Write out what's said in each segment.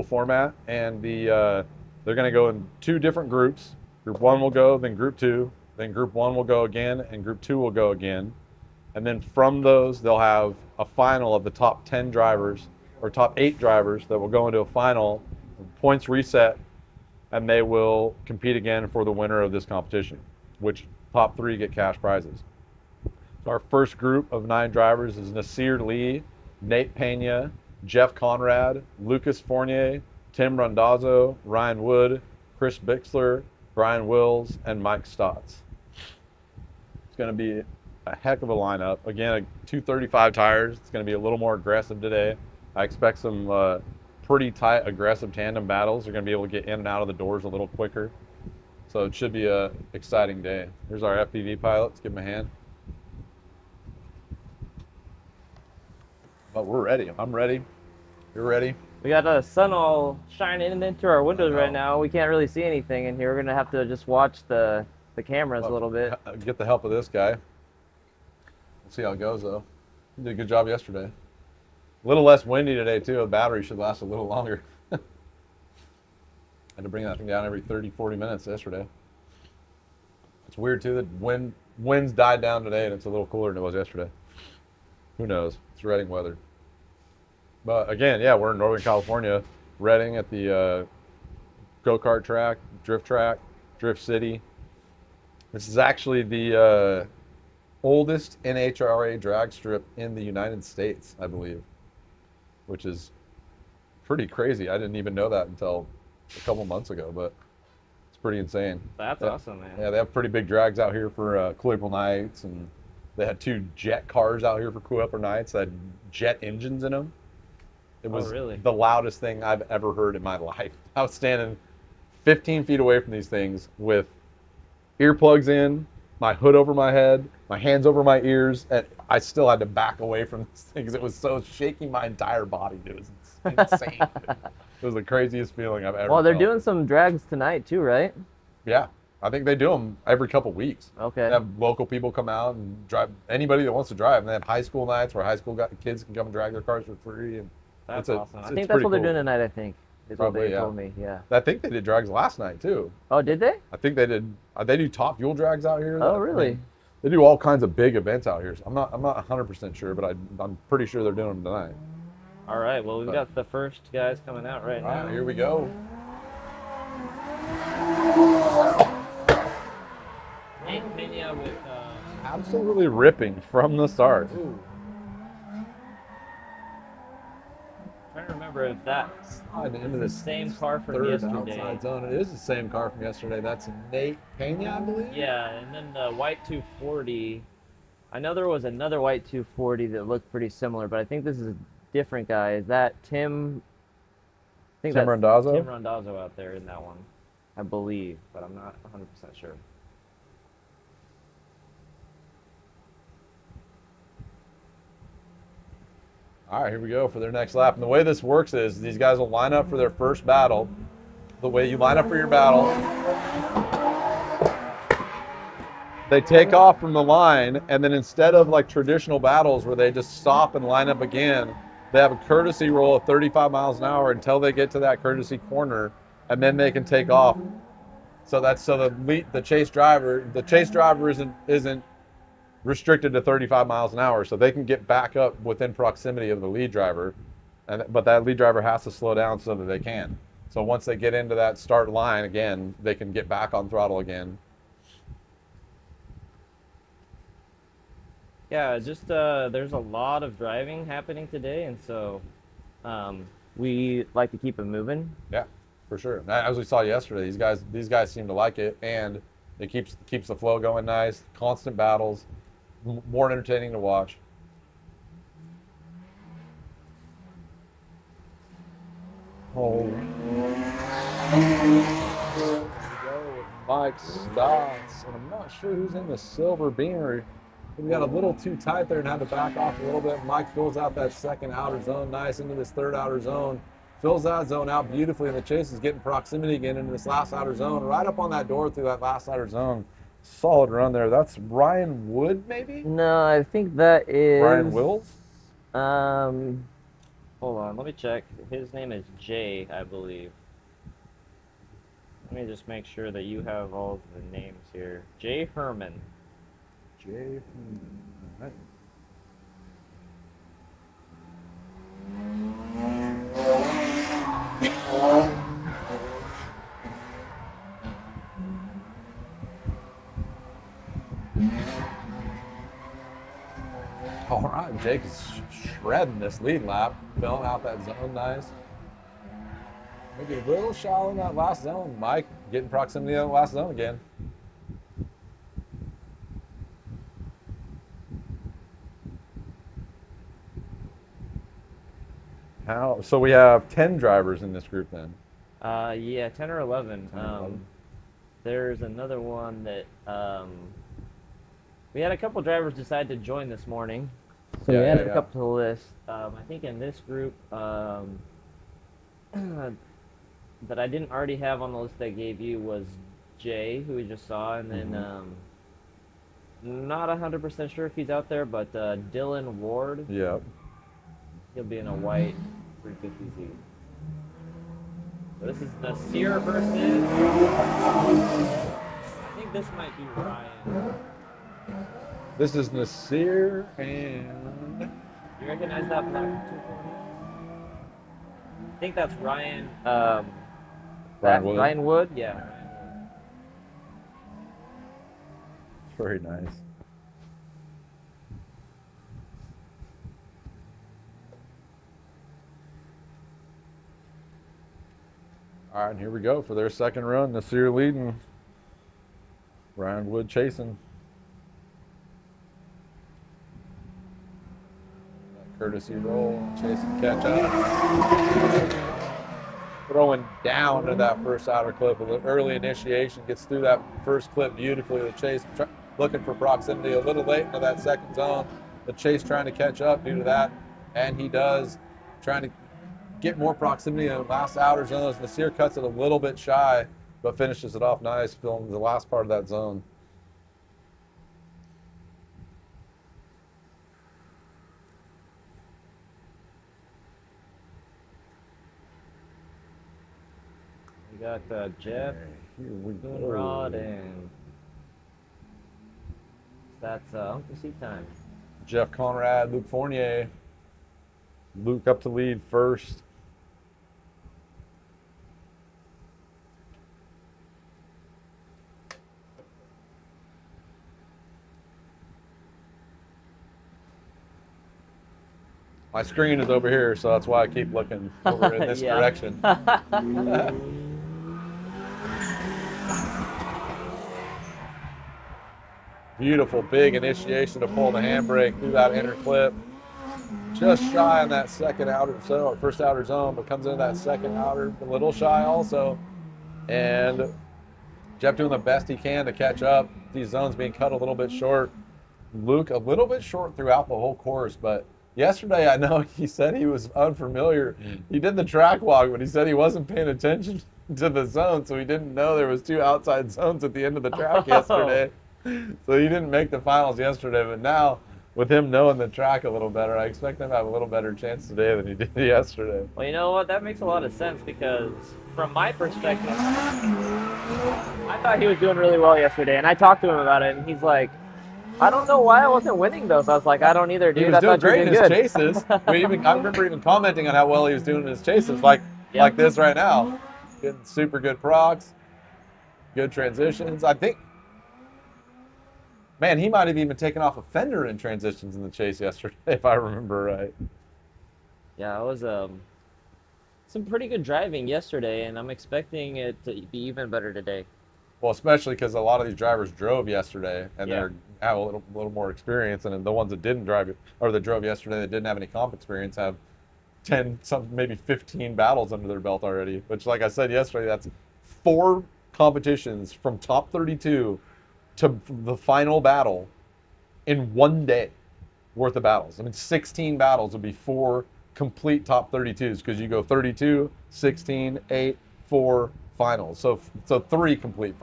format, and they're going to go in two different groups. Group one will go, then group two, then group one will go again, and group two will go again. And then from those, they'll have a final of the top 10 drivers or top 8 drivers that will go into a final, points reset, and they will compete again for the winner of this competition, which top 3 get cash prizes. So our first group of 9 drivers is Nasir Lee, Nate Pena, Jeff Conrad, Lucas Fournier, Tim Randazzo, Ryan Wood, Chris Bixler, Brian Wills, and Mike Stotts. It's going to be a heck of a lineup. Again, 235 tires. It's going to be a little more aggressive today. I expect some pretty tight, aggressive tandem battles. They're going to be able to get in and out of the doors a little quicker. So it should be a exciting day. Here's our FPV pilot. Let's give him a hand. But we're ready. I'm ready. You're ready. We got the sun all shining into our windows right now. We can't really see anything in here. We're gonna have to just watch the cameras a little bit. Get the help of this guy. We'll see how it goes though. You did a good job yesterday. A little less windy today too. The battery should last a little longer. Had to bring that thing down every 30, 40 minutes yesterday. It's weird too that winds died down today and it's a little cooler than it was yesterday. Who knows? It's Redding weather. But again, yeah, we're in Northern California, Redding at the go-kart track, Drift City. This is actually the oldest NHRA drag strip in the United States, I believe, which is pretty crazy. I didn't even know that until a couple months ago, but it's pretty insane. That's awesome, man. Yeah, they have pretty big drags out here for Cool April Nights, and they had 2 jet cars out here for Cool April Nights that had jet engines in them. It was really? the loudest thing I've ever heard in my life. I was standing 15 feet away from these things with earplugs in, my hood over my head, my hands over my ears, and I still had to back away from this thing because it was so shaking my entire body. It was insane. It was the craziest feeling I've ever Well, they're felt. doing some drags tonight too, right? Yeah, I think they do them every couple weeks. Okay. They have local people come out and drive, anybody that wants to drive. And they have high school nights where high school kids can come and drag their cars for free. And That's awesome. I think it's that's what pretty they're cool. doing tonight, I think, is Probably, what they yeah. told me, yeah. I think they did drags last night too. Oh, did they? I think they did. They do Top Fuel drags out here. Oh, really? They do all kinds of big events out here. So I'm not 100% sure, but I'm pretty sure they're doing them tonight. All right, well, we've got the first guys coming out right All now. right, here we go. Nate Pena with... Absolutely ripping from the start. Ooh. Trying to remember if that's Sliding into the this same car from third yesterday. outside zone. It is the same car from yesterday. That's Nate Pena, I believe. Yeah, and then the white 240. I know there was another white 240 that looked pretty similar, but I think this is a different guy. Is that Tim? I think Tim that's Randazzo? Tim Randazzo out there in that one, I believe, but I'm not 100% sure. All right, here we go for their next lap. And the way this works is these guys will line up for their first battle. The way you line up for your battle, they take off from the line, and then instead of like traditional battles where they just stop and line up again, they have a courtesy roll of 35 miles an hour until they get to that courtesy corner, and then they can take off. So the chase driver isn't restricted to 35 miles an hour, so they can get back up within proximity of the lead driver, but that lead driver has to slow down so that they can. So once they get into that start line again, they can get back on throttle again. Yeah, just there's a lot of driving happening today, and so we like to keep it moving. Yeah, for sure. As we saw yesterday, these guys seem to like it, and it keeps the flow going nice. Constant battles, more entertaining to watch. Oh. Here we go with Mike Stotts, and I'm not sure who's in the silver beamer. We got a little too tight there and had to back off a little bit. Mike fills out that second outer zone nice into this third outer zone. Fills that zone out beautifully, and the chase is getting proximity again into this last outer zone. Right up on that door through that last outer zone. Solid run there. That's Ryan Wood, maybe? No, I think that is Ryan Wills? Hold on, let me check. His name is Jay, I believe. Let me just make sure that you have all of the names here. Jay Herman. Jay. All right. All right, Jake is shredding this lead lap, filling out that zone nice. Maybe a little shallow in that last zone. Mike getting proximity to the last zone again. How? So we have 10 drivers in this group then. Yeah, 10 or 11. 10 or 11. There's another one that we had a couple drivers decide to join this morning, so we added a couple to the list. I think in this group that I didn't already have on the list I gave you was Jay, who we just saw, and then not 100% sure if he's out there, but Dylan Ward. Yep. He'll be in a white 350Z. So this is Nasir versus. I think this might be Ryan. This is Nasir and. You recognize that black 240? I think that's Ryan. Ryan Wood. Ryan Wood, yeah. Very nice. All right, and here we go for their second run. Nasir leading. Ryan Wood chasing. That courtesy roll, chasing catch up. Throwing down to that first outer clip. An early initiation gets through that first clip beautifully. The chase looking for proximity a little late into that second zone. The chase trying to catch up due to that, and he does, trying to get more proximity in the last outer zone. Nasir cuts it a little bit shy, but finishes it off nice, filling the last part of that zone. We got Jeff, Here we go. Rod, and that's Uncle C time. Jeff Conrad, Luke Fournier. Luke up to lead first. My screen is over here, so that's why I keep looking over in this direction. Beautiful big initiation to pull the handbrake through that inner clip. Just shy on that second outer zone, or first outer zone, but comes into that second outer a little shy also. And Jeff doing the best he can to catch up. These zones being cut a little bit short. Luke a little bit short throughout the whole course, but yesterday I know he said he was unfamiliar. He did the track walk, but he said he wasn't paying attention to the zone, so he didn't know there was two outside zones at the end of the track yesterday. So he didn't make the finals yesterday, but now with him knowing the track a little better, I expect him to have a little better chance today than he did yesterday. Well, you know what? That makes a lot of sense because from my perspective, I thought he was doing really well yesterday, and I talked to him about it, and he's like, I don't know why I wasn't winning those. I was like, I don't either, dude. He was I doing thought you were great in doing his good. chases. I remember even commenting on how well he was doing in his chases, like this right now. Getting super good procs, good transitions. I think, man, he might have even taken off a fender in transitions in the chase yesterday, if I remember right. Yeah, it was some pretty good driving yesterday, and I'm expecting it to be even better today. Well, especially because a lot of these drivers drove yesterday, and they have a little more experience, and the ones that didn't drive or that drove yesterday that didn't have any comp experience have 10, some maybe 15 battles under their belt already. Which, like I said yesterday, that's 4 competitions from top 32 to the final battle in one day worth of battles. I mean, 16 battles would be 4 complete top 32s because you go 32, 16, 8, 4 finals. So 3 complete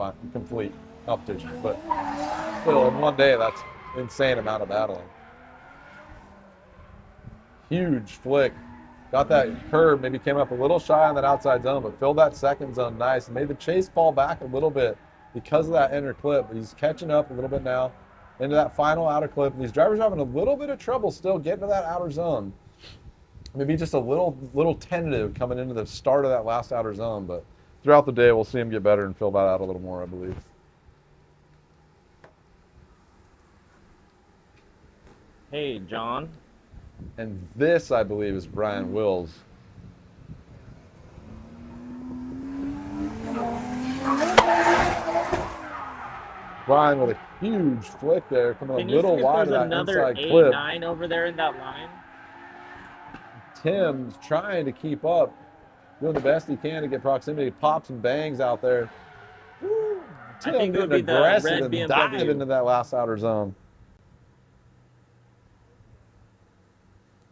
competitions. But still, in one day, that's an insane amount of battling. Huge flick got that curve, maybe came up a little shy on that outside zone, but filled that second zone nice and made the chase fall back a little bit because of that inner clip. But he's catching up a little bit now into that final outer clip. And these drivers are having a little bit of trouble still getting to that outer zone. Maybe just a little tentative coming into the start of that last outer zone, but throughout the day we'll see him get better and fill that out a little more, I believe. Hey, John. And this, I believe, is Brian Wills. Brian with a huge flick there, coming Can a you see little if wide there's of that another inside clip. A9 over there in that line? Tim's trying to keep up, doing the best he can to get proximity. Pops and bangs out there. Woo. Tim getting aggressive and dive into that last outer zone.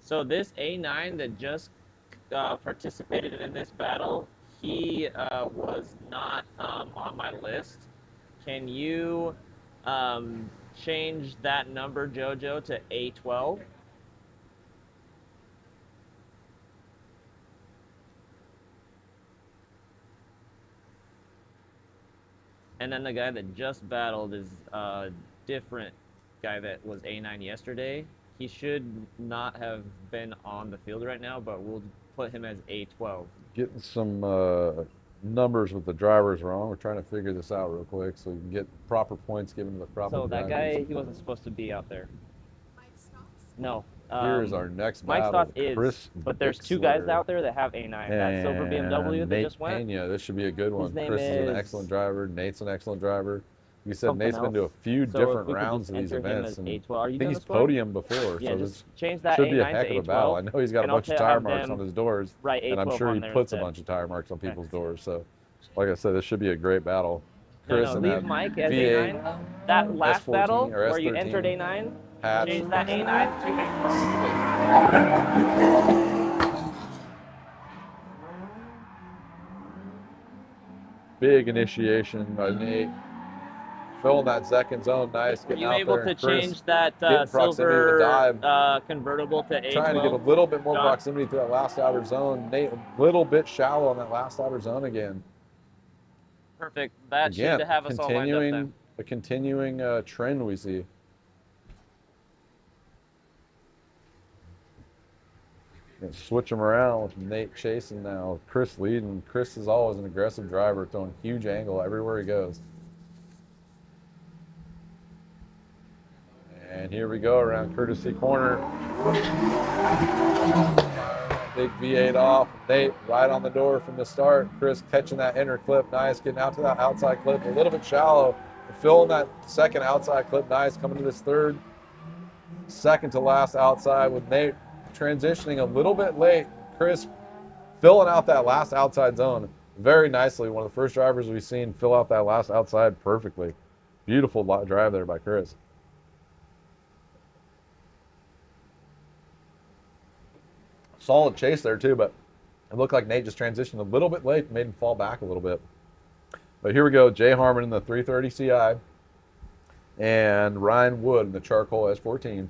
So this A9 that just participated in this battle, he was not on my list. Can you change that number, JoJo, to A12? And then the guy that just battled is a different guy that was A9 yesterday. He should not have been on the field right now, but we'll put him as A12. Getting some numbers with the drivers wrong. We're trying to figure this out real quick so we can get proper points given to the proper drivers. So that guy, he wasn't supposed to be out there. No. Here's our next Mike battle. Stott is, Chris but there's two guys out there that have A9. That silver BMW that Nate just went. Pena. This should be a good one. His name Chris is an is excellent driver. Nate's an excellent driver. You said something Nate's been to a else. few So different if we could rounds just of these enter him events, as and A12. Are you I think doing he's the score? podiumed before, Yeah, so just this change that should be a A9 heck to of a battle. I A12, know he's got a and I'll bunch of have tire marks them on his doors, write and I'm A12 sure on he there puts a instead. bunch of tire marks on people's Okay. doors. So, like I said, this should be a great battle. Chris No, and leave that Mike as V8, A9. That last S14 battle or where you S13 entered A9, hatch. change that A9 to A12. Big initiation by Nate. Filling that second zone, nice. Were Getting you out able there. to Chris change that silver silver convertible to A12? Trying to get a little bit more John? proximity to that last outer zone. Nate a little bit shallow on that last outer zone again. Perfect. That Again, should have us all lined up then. A continuing trend we see. Gonna switch them around with Nate chasing now. Chris leading. Chris is always an aggressive driver, throwing huge angle everywhere he goes. And here we go around courtesy corner. Big V8 off. Nate right on the door from the start. Chris catching that inner clip nice, getting out to that outside clip a little bit shallow. Filling that second outside clip nice, coming to this third, second to last outside with Nate transitioning a little bit late. Chris filling out that last outside zone very nicely. One of the first drivers we've seen fill out that last outside perfectly. Beautiful drive there by Chris. Solid chase there too, but it looked like Nate just transitioned a little bit late, made him fall back a little bit. But here we go, Jay Harmon in the 330 CI and Ryan Wood in the Charcoal S14.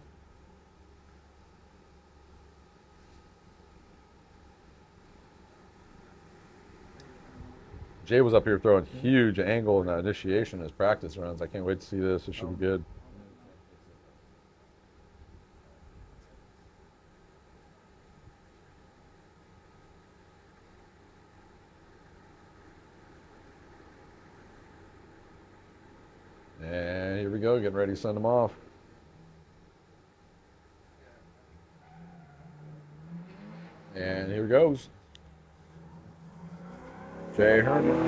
Jay was up here throwing huge angle in the initiation as practice runs. I can't wait to see this. It should be good. And here we go, getting ready to send them off. And here goes. Jay Herman.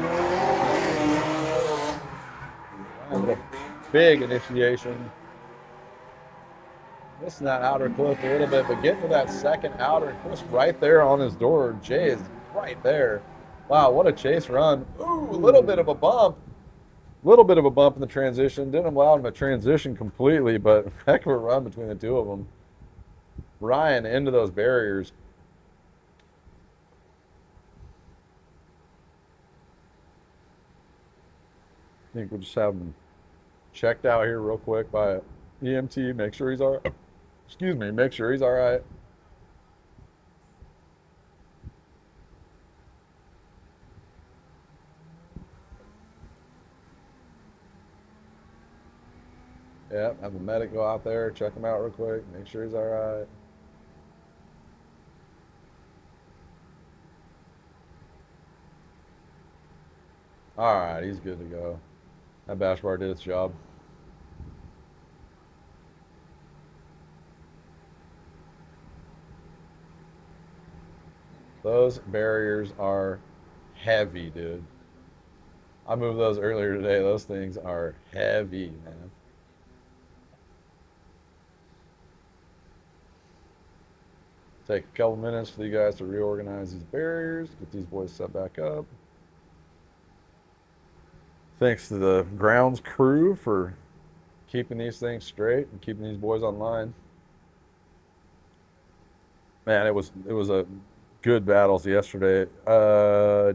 Big initiation. Missing that outer clip a little bit, but getting to that second outer, Chris right there on his door. Jay is right there. Wow, what a chase run. Ooh, a little bit of a bump. Little bit of a bump in the transition. Didn't allow him to transition completely, but heck of a run between the two of them. Ryan into those barriers. I think we'll just have him checked out here real quick by EMT. Make sure he's all right. Excuse me. Make sure he's all right. Yep, have the medic go out there, check him out real quick, make sure he's all right. All right, he's good to go. That bash bar did its job. Those barriers are heavy, dude. I moved those earlier today. Those things are heavy, man. Take a couple minutes for you guys to reorganize these barriers, get these boys set back up. Thanks to the grounds crew for keeping these things straight and keeping these boys online. Man, it was a good battles yesterday.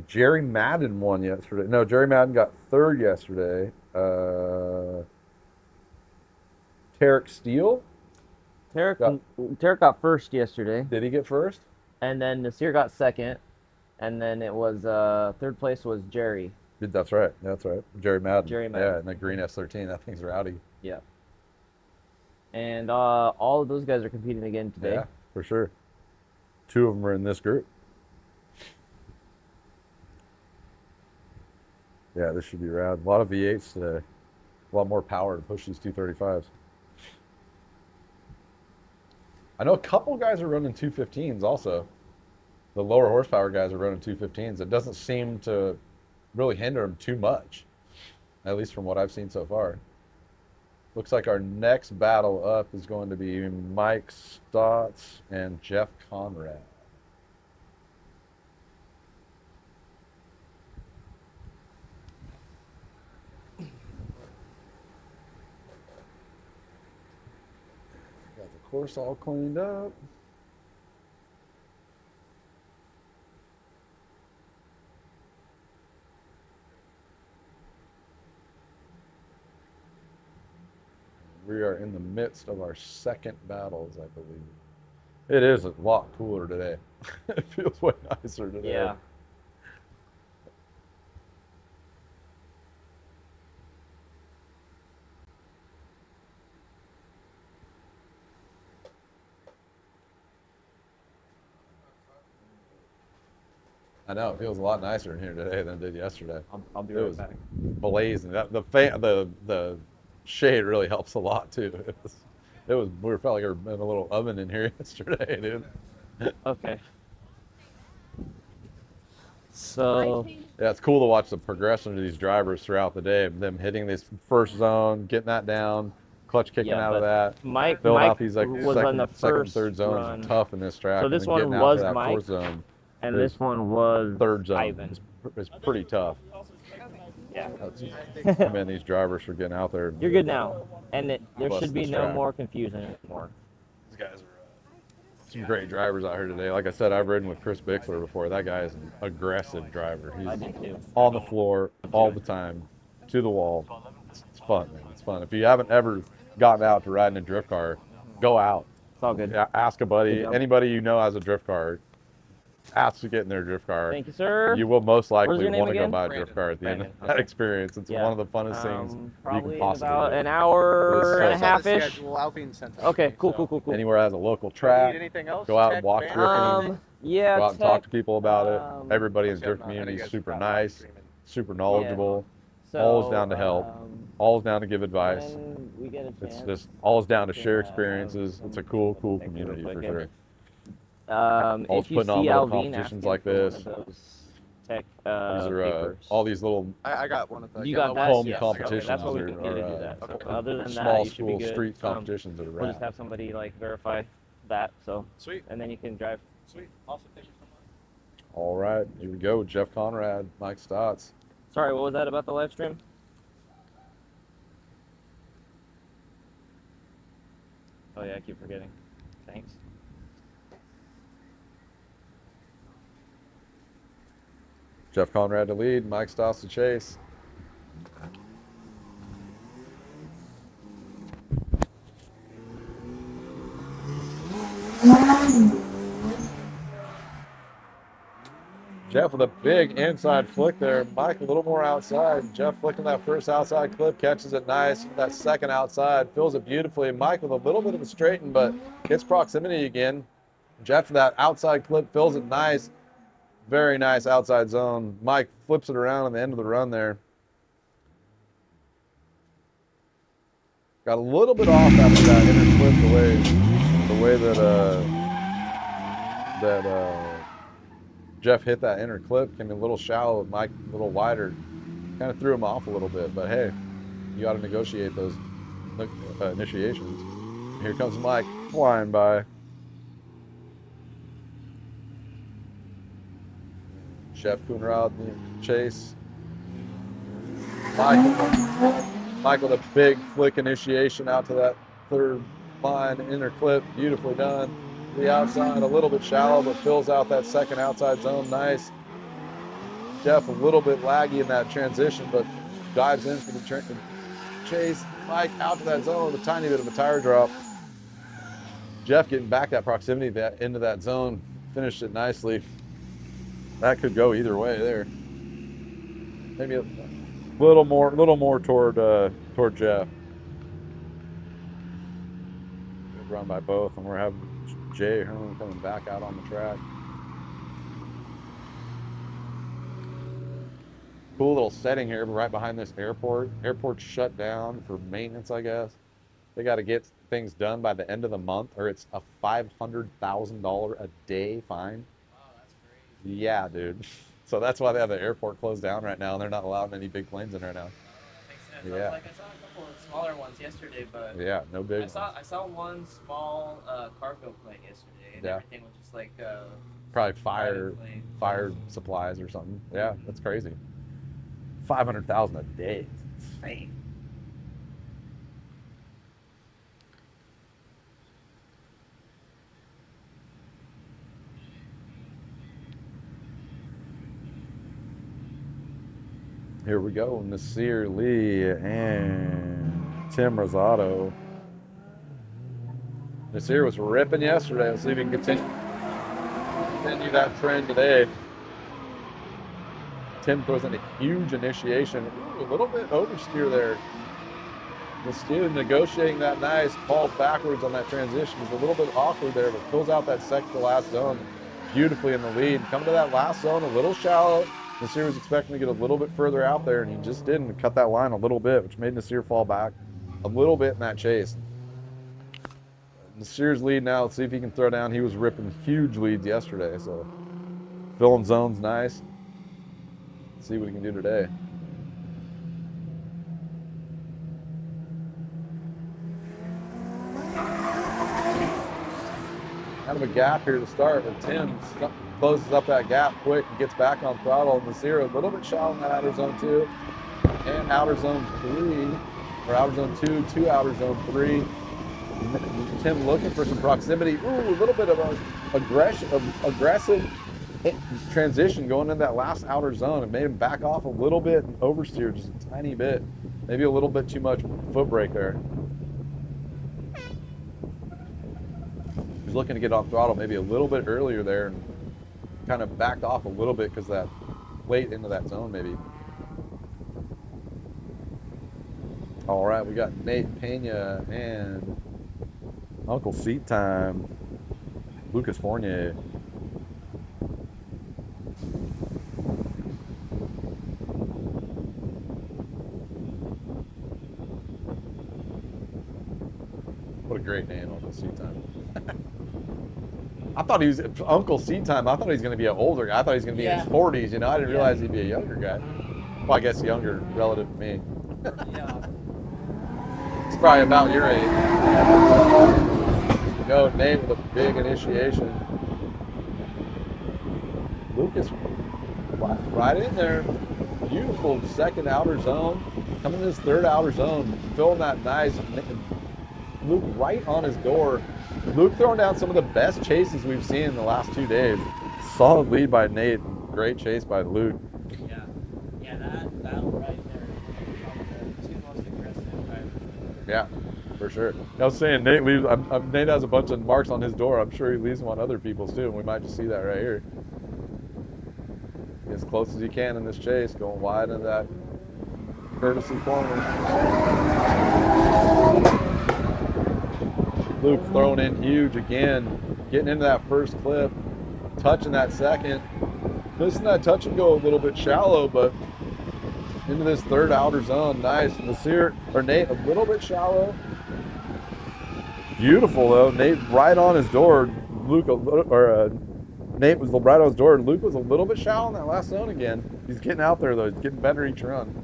Jerry Madden won yesterday. No, Jerry Madden got third yesterday. Tarek Steele Tarek got first yesterday, did he get first? and then Nasir got second, and then it was third place was Jerry. That's right. That's right. Jerry Madden. Jerry Madden. Yeah, and the green S13. That thing's rowdy. Yeah. And all of those guys are competing again today. Yeah, for sure. Two of them are in this group. Yeah, this should be rad. A lot of V8s today. A lot more power to push these 235s. I know a couple guys are running 215s also. The lower horsepower guys are running 215s. It doesn't seem to really hinder them too much, at least from what I've seen so far. Looks like our next battle up is going to be Mike Stotts and Jeff Conrad. Got the course all cleaned up. We are in the midst of our second battles, I believe. It is a lot cooler today. It feels way nicer today. Yeah. I know, it feels a lot nicer in here today than it did yesterday. I'll be It right was back. blazing. The shade really helps a lot too. We felt like we were in a little oven in here yesterday, dude. Okay. So Yeah, it's cool to watch the progression of these drivers throughout the day. Them hitting this first zone, getting that down, clutch kicking Yeah, out of but that, Mike filling Mike out these like was on the second, first third zones run. tough in this track. So and this then one getting out was to that Mike, fourth zone. and is this one was third zone. Ivan. It's pretty tough. Yeah. Man, these drivers for getting out there. You're good now, and there Bust should be this no track. more confusion anymore. These guys are some great drivers out here today. Like I said, I've ridden with Chris Bixler before. That guy is an aggressive driver. I He's did too. on the floor all the time, to the wall. It's fun, man. It's fun. If you haven't ever gotten out to ride in a drift car, go out. It's all good. Ask a buddy, Good job. anybody you know has a drift car. Ask to get in their drift car. Thank you, sir. You will most likely your name want to go again? buy a drift car at the end of Brandon, that okay. experience. It's Yeah. one of the funnest things you Probably can possibly about do. an hour It's and a so half-ish. Okay, cool. Anywhere has a local Need track, anything else? go out Tech, and walk band, drifting. Yeah, Go out and talk tech, to people about it. Everybody in Plus, drift I'm not- I know community you is guys super probably live nice, streaming. super knowledgeable, so, always down to help, always down to give advice. when we get a chance, It's just always down to share Yeah, experiences. It's a cool community for sure. Always if you putting on see little Alvin, competitions ask him like for one this. of those tech These are papers. all these little I got one of the You yellow got that? home Yes, competitions okay, that's what we or- can get to or, do that. So, okay. other than small that, you should be school good. street competitions that are We'll just rad. have somebody like verify that, so Sweet. and then you can drive. Sweet. Awesome. Thank you so much. All right, here we go. Jeff Conrad, Mike Stotts. Sorry, what was that about the live stream? Oh yeah, I keep forgetting. Thanks. Jeff Conrad to lead, Mike Stotts to chase. Jeff with a big inside flick there. Mike a little more outside. Jeff flicking that first outside clip, catches it nice. That second outside, fills it beautifully. Mike with a little bit of a straighten, but gets proximity again. Jeff that outside clip, fills it nice. Very nice outside zone. Mike flips it around on the end of the run there. Got a little bit off after that inner clip, the way that Jeff hit that inner clip. Came a little shallow, Mike a little wider. Kind of threw him off a little bit, but hey, you got to negotiate those initiations. Here comes Mike flying by. Chef Coonrod chase. Mike with a big flick initiation out to that third line inner clip. Beautifully done. The outside a little bit shallow, but fills out that second outside zone nice. Jeff a little bit laggy in that transition, but dives in for the chase. Mike out to that zone with a tiny bit of a tire drop. Jeff getting back that proximity into that zone. Finished it nicely. That could go either way there. Maybe a little more toward Jeff. Good run by both, and we're having Jay Herman coming back out on the track. Cool little setting here right behind this airport. Airport's shut down for maintenance, I guess. They got to get things done by the end of the month, or it's a $500,000 a day fine. Wow, that's crazy. Yeah, dude. So that's why they have the airport closed down right now, and they're not allowing any big planes in right now. That makes sense. Yeah. I saw a couple of smaller ones yesterday, but Yeah, no big. I saw one small cargo plane yesterday, and Yeah. everything was just like Probably fire supplies or something. Yeah, that's crazy. 500,000 a day. It's insane. Here we go, Nasir Lee and Tim Rosado. Nasir was ripping yesterday. Let's see if he can continue that trend today. Tim throws in a huge initiation. Ooh, a little bit oversteer there. Nasir negotiating that nice, falls backwards on that transition. It's a little bit awkward there, but fills out that second to last zone beautifully in the lead. Coming to that last zone, a little shallow. Nasir was expecting to get a little bit further out there, and he just didn't. Cut that line a little bit, which made Nasir fall back a little bit in that chase. Nasir's lead now. Let's see if he can throw down. He was ripping huge leads yesterday, so filling zones nice. Let's see what he can do today. Kind of a gap here to start, but Tim closes up that gap quick and gets back on throttle. Nasir a little bit shallow in that outer zone 2 and outer zone 3, or outer zone 2 to outer zone 3. Tim looking for some proximity. Ooh, a little bit of an aggressive transition going in that last outer zone. It made him back off a little bit and oversteer just a tiny bit. Maybe a little bit too much foot brake there. He's looking to get off throttle maybe a little bit earlier there and kind of backed off a little bit because that late into that zone maybe. All right, we got Nate Pena and Uncle Seat Time, Lucas Fournier. What a great name, Uncle Seat Time. I thought he was Uncle Seat Time. I thought he was going to be an older guy. I thought he was going to be in his 40s. You know, I didn't realize he'd be a younger guy. Well, I guess younger relative to me. Yeah. He's probably about your age. Go Nate with a big initiation. Lucas right in there. Beautiful second outer zone. Coming in his third outer zone. Filling that nice. Luke right on his door. Luke throwing down some of the best chases we've seen in the last 2 days. Solid lead by Nate. Great chase by Luke. Yeah, that battle right there is probably the two most aggressive drivers. Yeah, for sure. I was saying Nate leaves. Nate has a bunch of marks on his door. I'm sure he leaves them on other people's too, and we might just see that right here. as close as you can in this chase, going wide into that courtesy corner. Luke throwing in huge again, getting into that first clip, touching that second. Missing that touch and go a little bit shallow, but into this third outer zone, nice. Nate a little bit shallow. Beautiful though. Nate right on his door. Nate was right on his door, and Luke was a little bit shallow in that last zone again. He's getting out there though. He's getting better each run.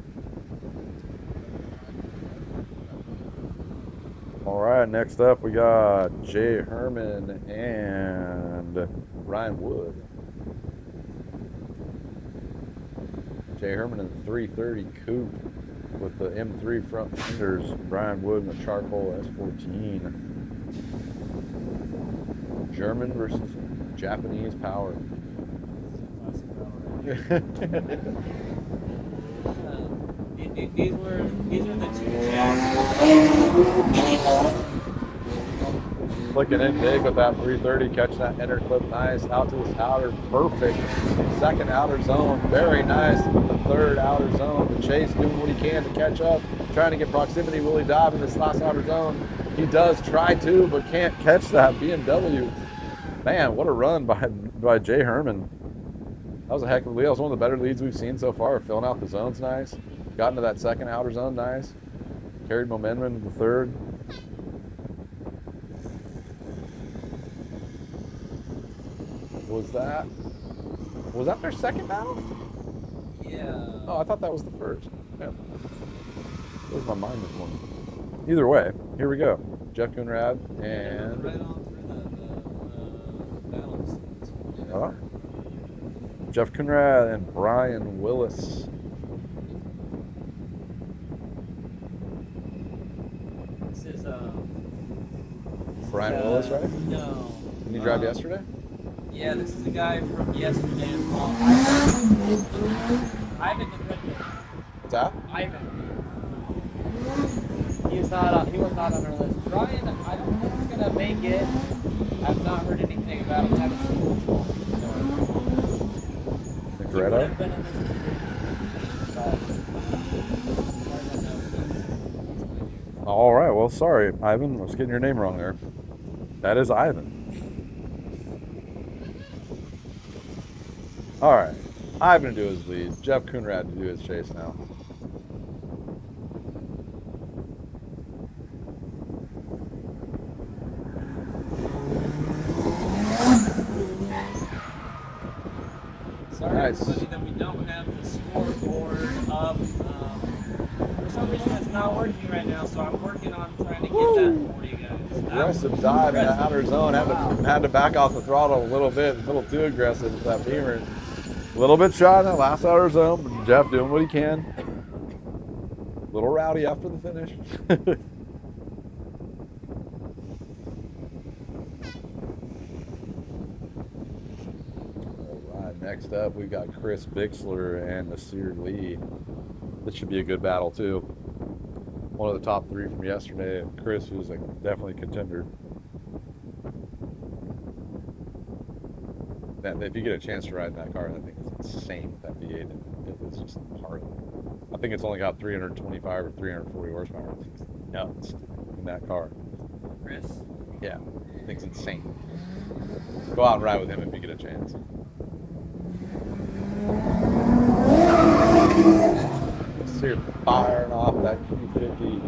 All right, next up we got Jay Herman and Ryan Wood. Jay Herman in the 330 coupe with the M3 front fenders. Brian Wood in the charcoal S14. German versus Japanese power. These were the two jobs. Flicking in big with that 330, catching that inner clip nice, out to this outer, perfect. Second outer zone, very nice. The third outer zone, the Chase doing what he can to catch up, trying to get proximity. Will he dive in this last outer zone? He does try to, but can't catch that BMW. Man, what a run by Jay Herman. That was a heck of a lead. That was one of the better leads we've seen so far. Filling out the zones nice. Got into that second outer zone nice. Carried momentum into the third. Was that their second battle? Yeah. Oh, I thought that was the first. Yeah. Where's my mind this morning? Either way, here we go. Jeff Coonrad and Right on through the battles. Jeff Coonrad and Brian Willis. This is Brian Willis, right? No. Didn't you drive yesterday? Yeah, this is the guy from yesterday as well. Ivan the Red Bull. What's that? Ivan. He was not on our list. Ryan, I don't think he's gonna make it. I've not heard anything about him. Haven't seen him. So. Negretto? All right, well, sorry, Ivan. I was getting your name wrong there. That is Ivan. All right, Ivan to do his lead. Jeff Coonrad to do his chase now. Sorry, Nice. everybody, that we don't have the scoreboard up. For some reason, it's not working right now, so I'm working on trying to get that for you guys. Aggressive dive in the outer zone. Had to back off the throttle a little bit. A little too aggressive with that Beamer. A little bit shy in that last outer zone, but Jeff doing what he can. A little rowdy after the finish. All right, next up we've got Chris Bixler and Nasir Lee. This should be a good battle too. One of the top three from yesterday, and Chris was definitely a contender. If you get a chance to ride in that car, I think it's insane with that V8. It was just hard. I think it's only got 325 or 340 horsepower. It's nuts in that car. Chris. Yeah, I think it's insane. Go out and ride with him if you get a chance. See her firing off that Q50.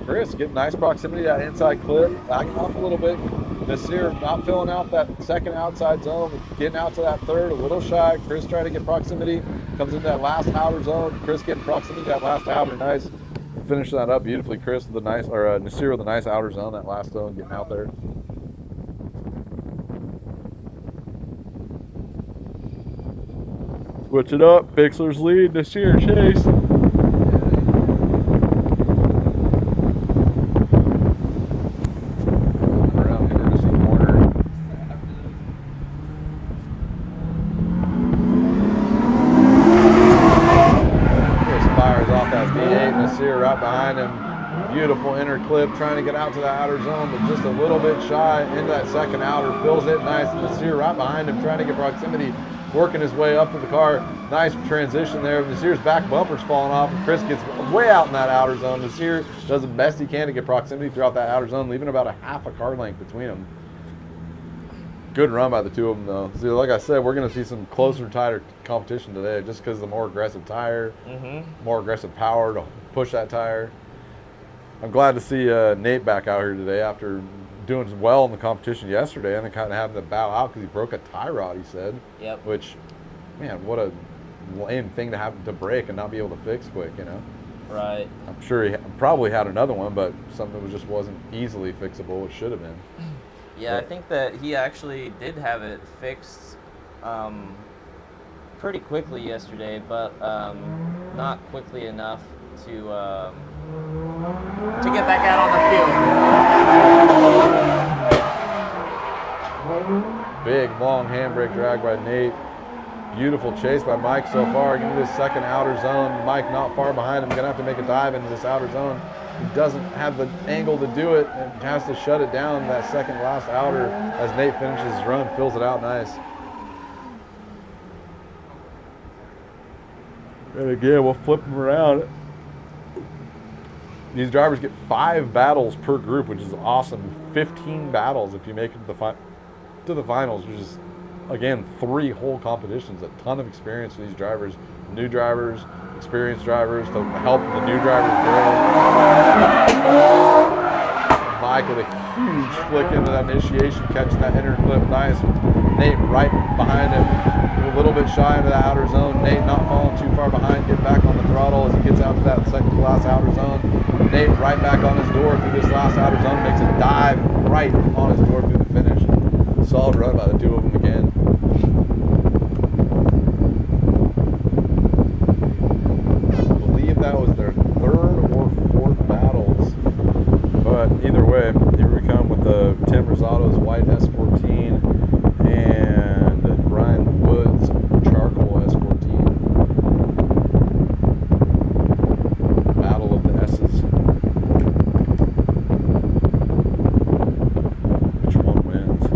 Chris getting nice proximity to that inside clip, backing off a little bit. Nasir not filling out that second outside zone, getting out to that third, a little shy. Chris trying to get proximity, comes into that last outer zone. Chris getting proximity to that last outer, nice. Finishing that up beautifully. Chris with a nice, or Nasir with a nice outer zone, that last zone, getting out there. Switch it up, Bixler's lead, Nasir chase. Right behind him, beautiful inner clip, trying to get out to the outer zone, but just a little bit shy into that second outer, fills it nice. Nasir right behind him, trying to get proximity, working his way up to the car. Nice transition there. Nasir's back bumper's falling off, and Chris gets way out in that outer zone. Nasir does the best he can to get proximity throughout that outer zone, leaving about a half a car length between them. Good run by the two of them, though. See, like I said, we're going to see some closer, tighter competition today just because of the more aggressive tire, more aggressive power to push that tire. I'm glad to see Nate back out here today after doing well in the competition yesterday and then kind of having to bow out because he broke a tie rod, he said. Yep. Which, man, what a lame thing to have to break and not be able to fix quick, you know? Right. I'm sure he probably had another one, but something that just wasn't easily fixable. It should have been. Yeah, I think that he actually did have it fixed pretty quickly yesterday, but not quickly enough to get back out on the field. Big, long handbrake drag by Nate. Beautiful chase by Mike so far. Into this second outer zone. Mike not far behind him. Going to have to make a dive into this outer zone. He doesn't have the angle to do it and has to shut it down that second last outer as Nate finishes his run, fills it out nice. And again, we'll flip them around. These drivers get 5 battles per group, which is awesome. 15 battles if you make it to the finals, which is, again, 3 whole competitions. A ton of experience for these drivers. New drivers, experienced drivers to help the new drivers grow. Mike with a huge flick into that initiation, catching that inner clip nice. Nate right behind him, a little bit shy into the outer zone. Nate not falling too far behind, getting back on the throttle as he gets out to that second to last outer zone. Nate right back on his door through this last outer zone, makes a dive right on his door through the finish. Solid run by the two of them again. That was their 3rd or 4th battles, but either way, here we come with the Tim Rosato's white S14 and Ryan Wood's charcoal S14. Battle of the S's. Which one wins?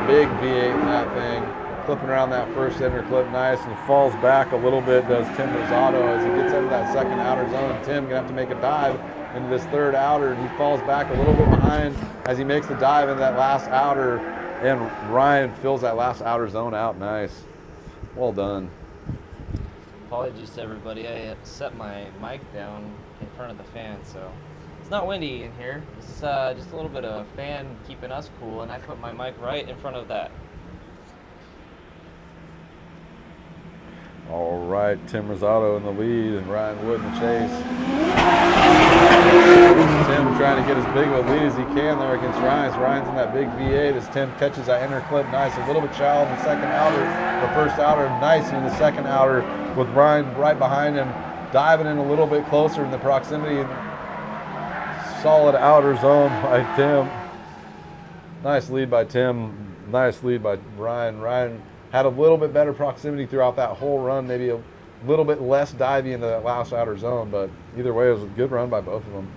Big V8 in that thing, flipping around that first inner clip nice, and falls back a little bit, does Tim Rosato as he gets into that second outer zone. Tim gonna have to make a dive into this 3rd outer, and he falls back a little bit behind as he makes the dive into that last outer, and Ryan fills that last outer zone out nice. Well done. Apologies to everybody. I set my mic down in front of the fan, so it's not windy in here. It's just a little bit of fan keeping us cool, and I put my mic right in front of that. All right, Tim Rosato in the lead and Ryan Wood in the chase. Tim trying to get as big of a lead as he can there against Ryan. So Ryan's in that big V8 as Tim catches that inner clip nice. A little bit shy on the second outer, the first outer, nice in the second outer with Ryan right behind him, diving in a little bit closer in the proximity. Solid outer zone by Tim. Nice lead by Tim. Nice lead by Ryan. Ryan had a little bit better proximity throughout that whole run, maybe a little bit less divey into that last outer zone, but either way, it was a good run by both of them.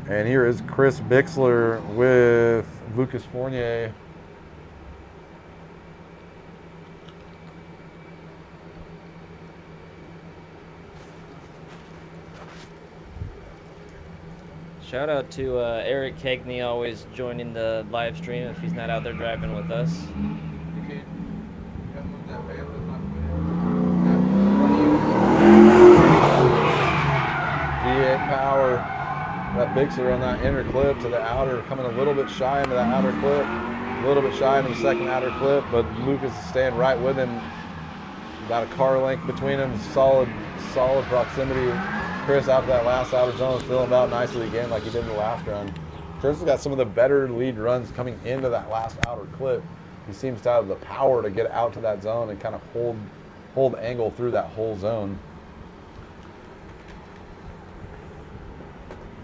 And here is Chris Bixler with Lucas Fournier. Shout out to Eric Cagney, always joining the live stream if he's not out there driving with us. V8 power. That Bixler on that inner clip to the outer, coming a little bit shy into that outer clip, a little bit shy into the second outer clip, but Lucas is staying right with him. About a car length between them, solid proximity. Chris out to that last outer zone, filling out nicely again like he did in the last run. Chris has got some of the better lead runs coming into that last outer clip. He seems to have the power to get out to that zone and kind of hold angle through that whole zone.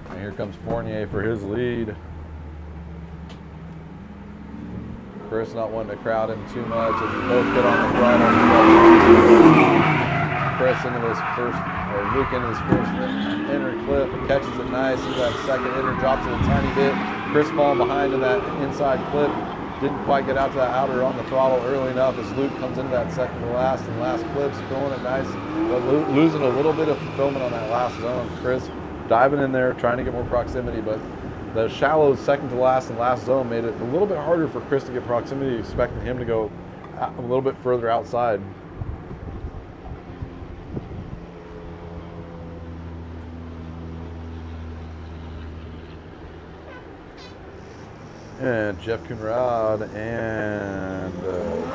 And here comes Fournier for his lead. Chris not wanting to crowd him too much as we both get on the throttle. Chris into this first, or Luke into his first inner clip, catches it nice. Into that second inner, drops it a tiny bit. Chris falling behind in that inside clip. Didn't quite get out to that outer on the throttle early enough as Luke comes into that second to last and last clips, filling it nice, but losing a little bit of fulfillment on that last zone. Chris diving in there, trying to get more proximity, but the shallow second to last and last zone made it a little bit harder for Chris to get proximity, expecting him to go a little bit further outside. And Jeff Coonrod and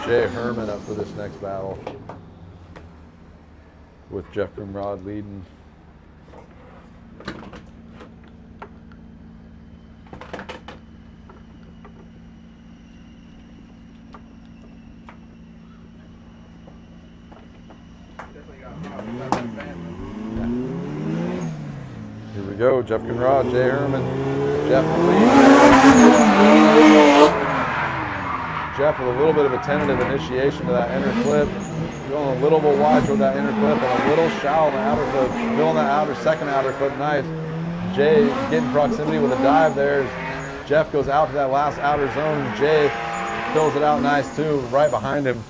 Jay Herman up for this next battle, with Jeff Coonrod leading. Here we go, Jeff Coonrod, Jay Herman. Jeff with a little bit of a tentative initiation to that inner clip. Going a little bit wide toward that inner clip and a little shallow in the outer clip. Filling that outer, second outer clip nice. Jay getting proximity with a dive there. Jeff goes out to that last outer zone. Jay fills it out nice too, right behind him.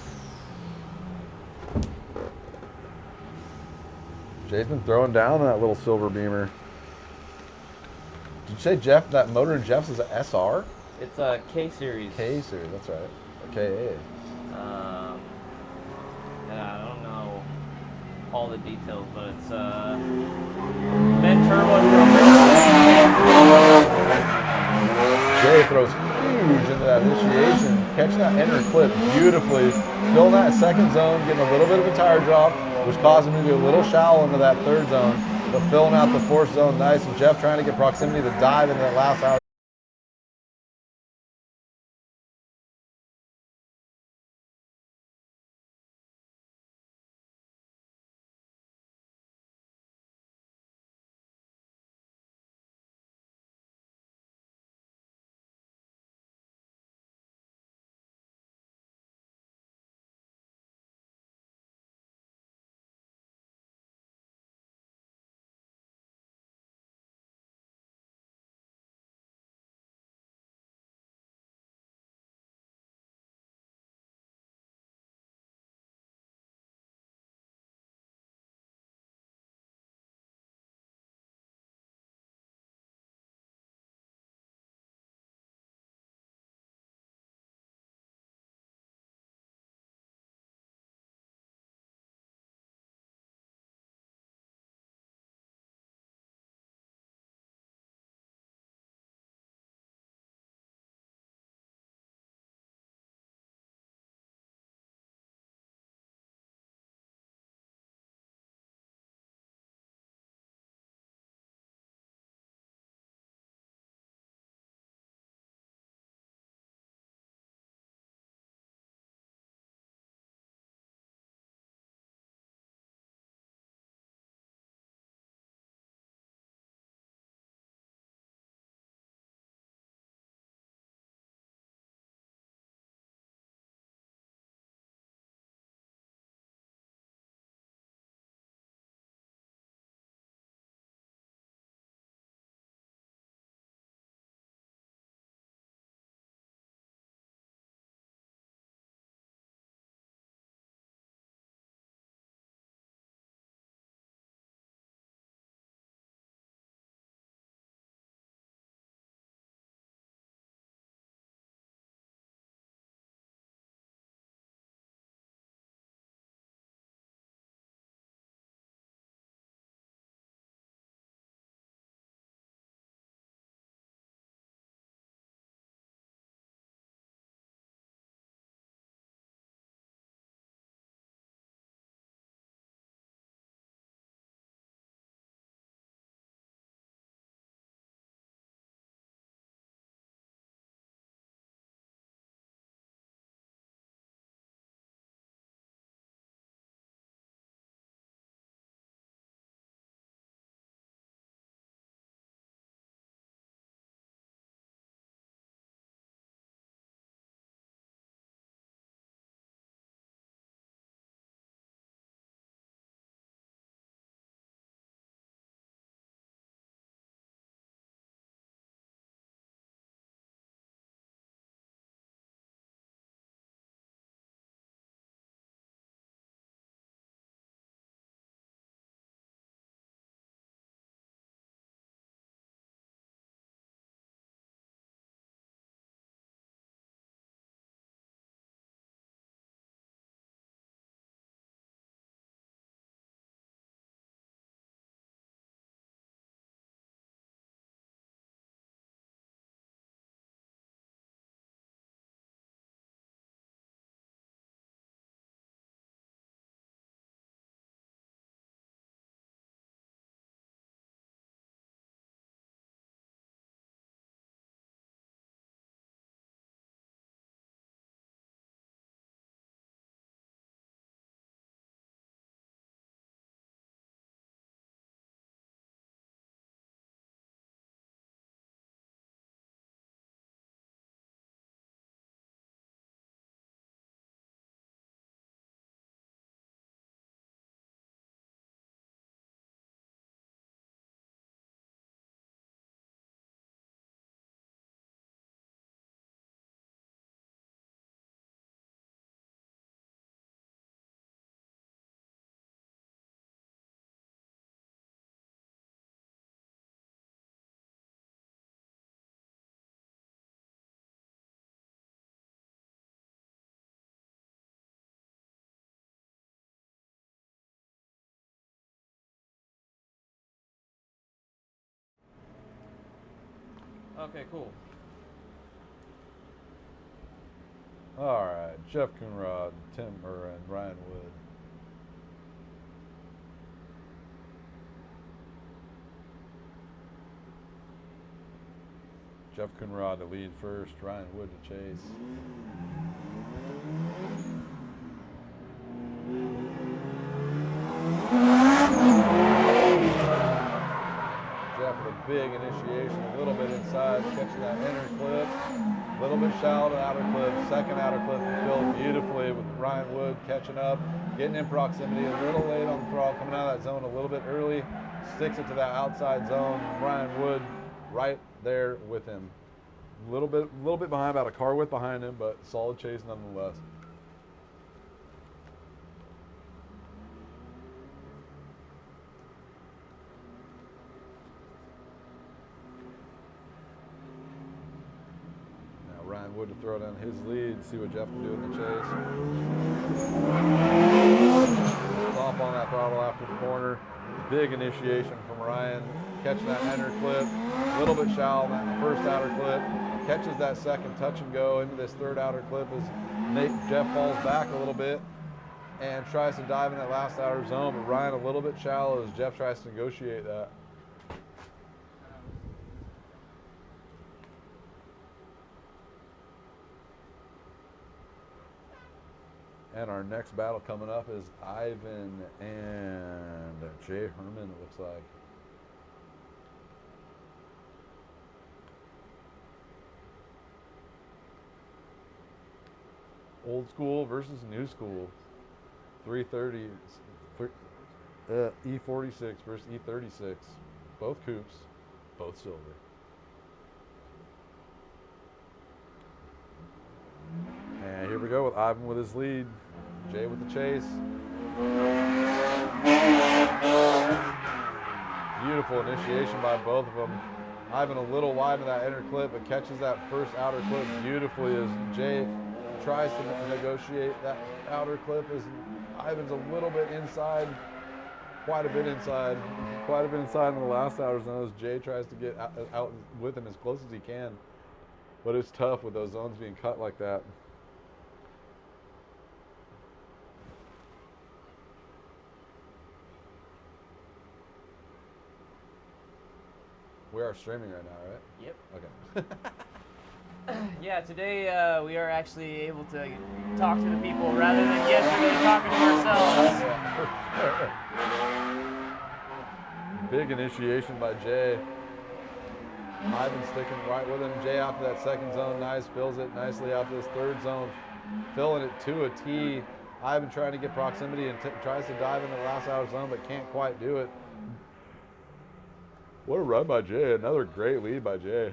Jay's been throwing down that little silver beamer. Did you say Jeff, that motor in Jeff's is a SR? It's a K series. K series, that's right. A KA. Yeah, I don't know all the details, but it's mid turbo. Jay throws huge into that initiation, catching that inner clip beautifully, filling that second zone, getting a little bit of a tire drop, which caused him to be a little shallow into that third zone, but filling out the fourth zone nice, and Jeff trying to get proximity to dive into that last hour. Okay, cool. All right, Jeff Coonrod, Tim Murray, and Ryan Wood. Jeff Coonrod to lead first, Ryan Wood to chase. Jeff with a big initiation, a little bit inside, catching that inner clip. A little bit shallow to outer clip, second outer clip filled beautifully with Ryan Wood catching up, getting in proximity, a little late on the throttle, coming out of that zone a little bit early, sticks it to that outside zone. Ryan Wood right there with him. A little bit behind, about a car width behind him, but solid chase nonetheless. Now Ryan Wood to throw down his lead, see what Jeff can do in the chase. Stomp on that throttle after the corner. Big initiation from Ryan, catching that inner clip, a little bit shallow on that first outer clip, catches that second touch and go into this third outer clip as Jeff falls back a little bit and tries to dive in that last outer zone, but Ryan a little bit shallow as Jeff tries to negotiate that. And our next battle coming up is Ivan and Jay Herman, it looks like. Old school versus new school. 330, E46 versus E36. Both coupes, both silver. And here we go with Ivan with his lead. Jay with the chase. Beautiful initiation by both of them. Ivan a little wide of that inner clip, but catches that first outer clip beautifully as Jay tries to negotiate that outer clip as Ivan's a little bit inside, quite a bit inside in the last outer zone as Jay tries to get out with him as close as he can. But it's tough with those zones being cut like that. We are streaming right now, right? Yep. Okay. Yeah, today we are actually able to talk to the people rather than yesterday talking to ourselves. Big initiation by Jay. Ivan sticking right with him. Jay out to that second zone, nice, fills it nicely out to this third zone, filling it to a T. Ivan trying to get proximity and tries to dive into the last outer zone, but can't quite do it. What a run by Jay. Another great lead by Jay.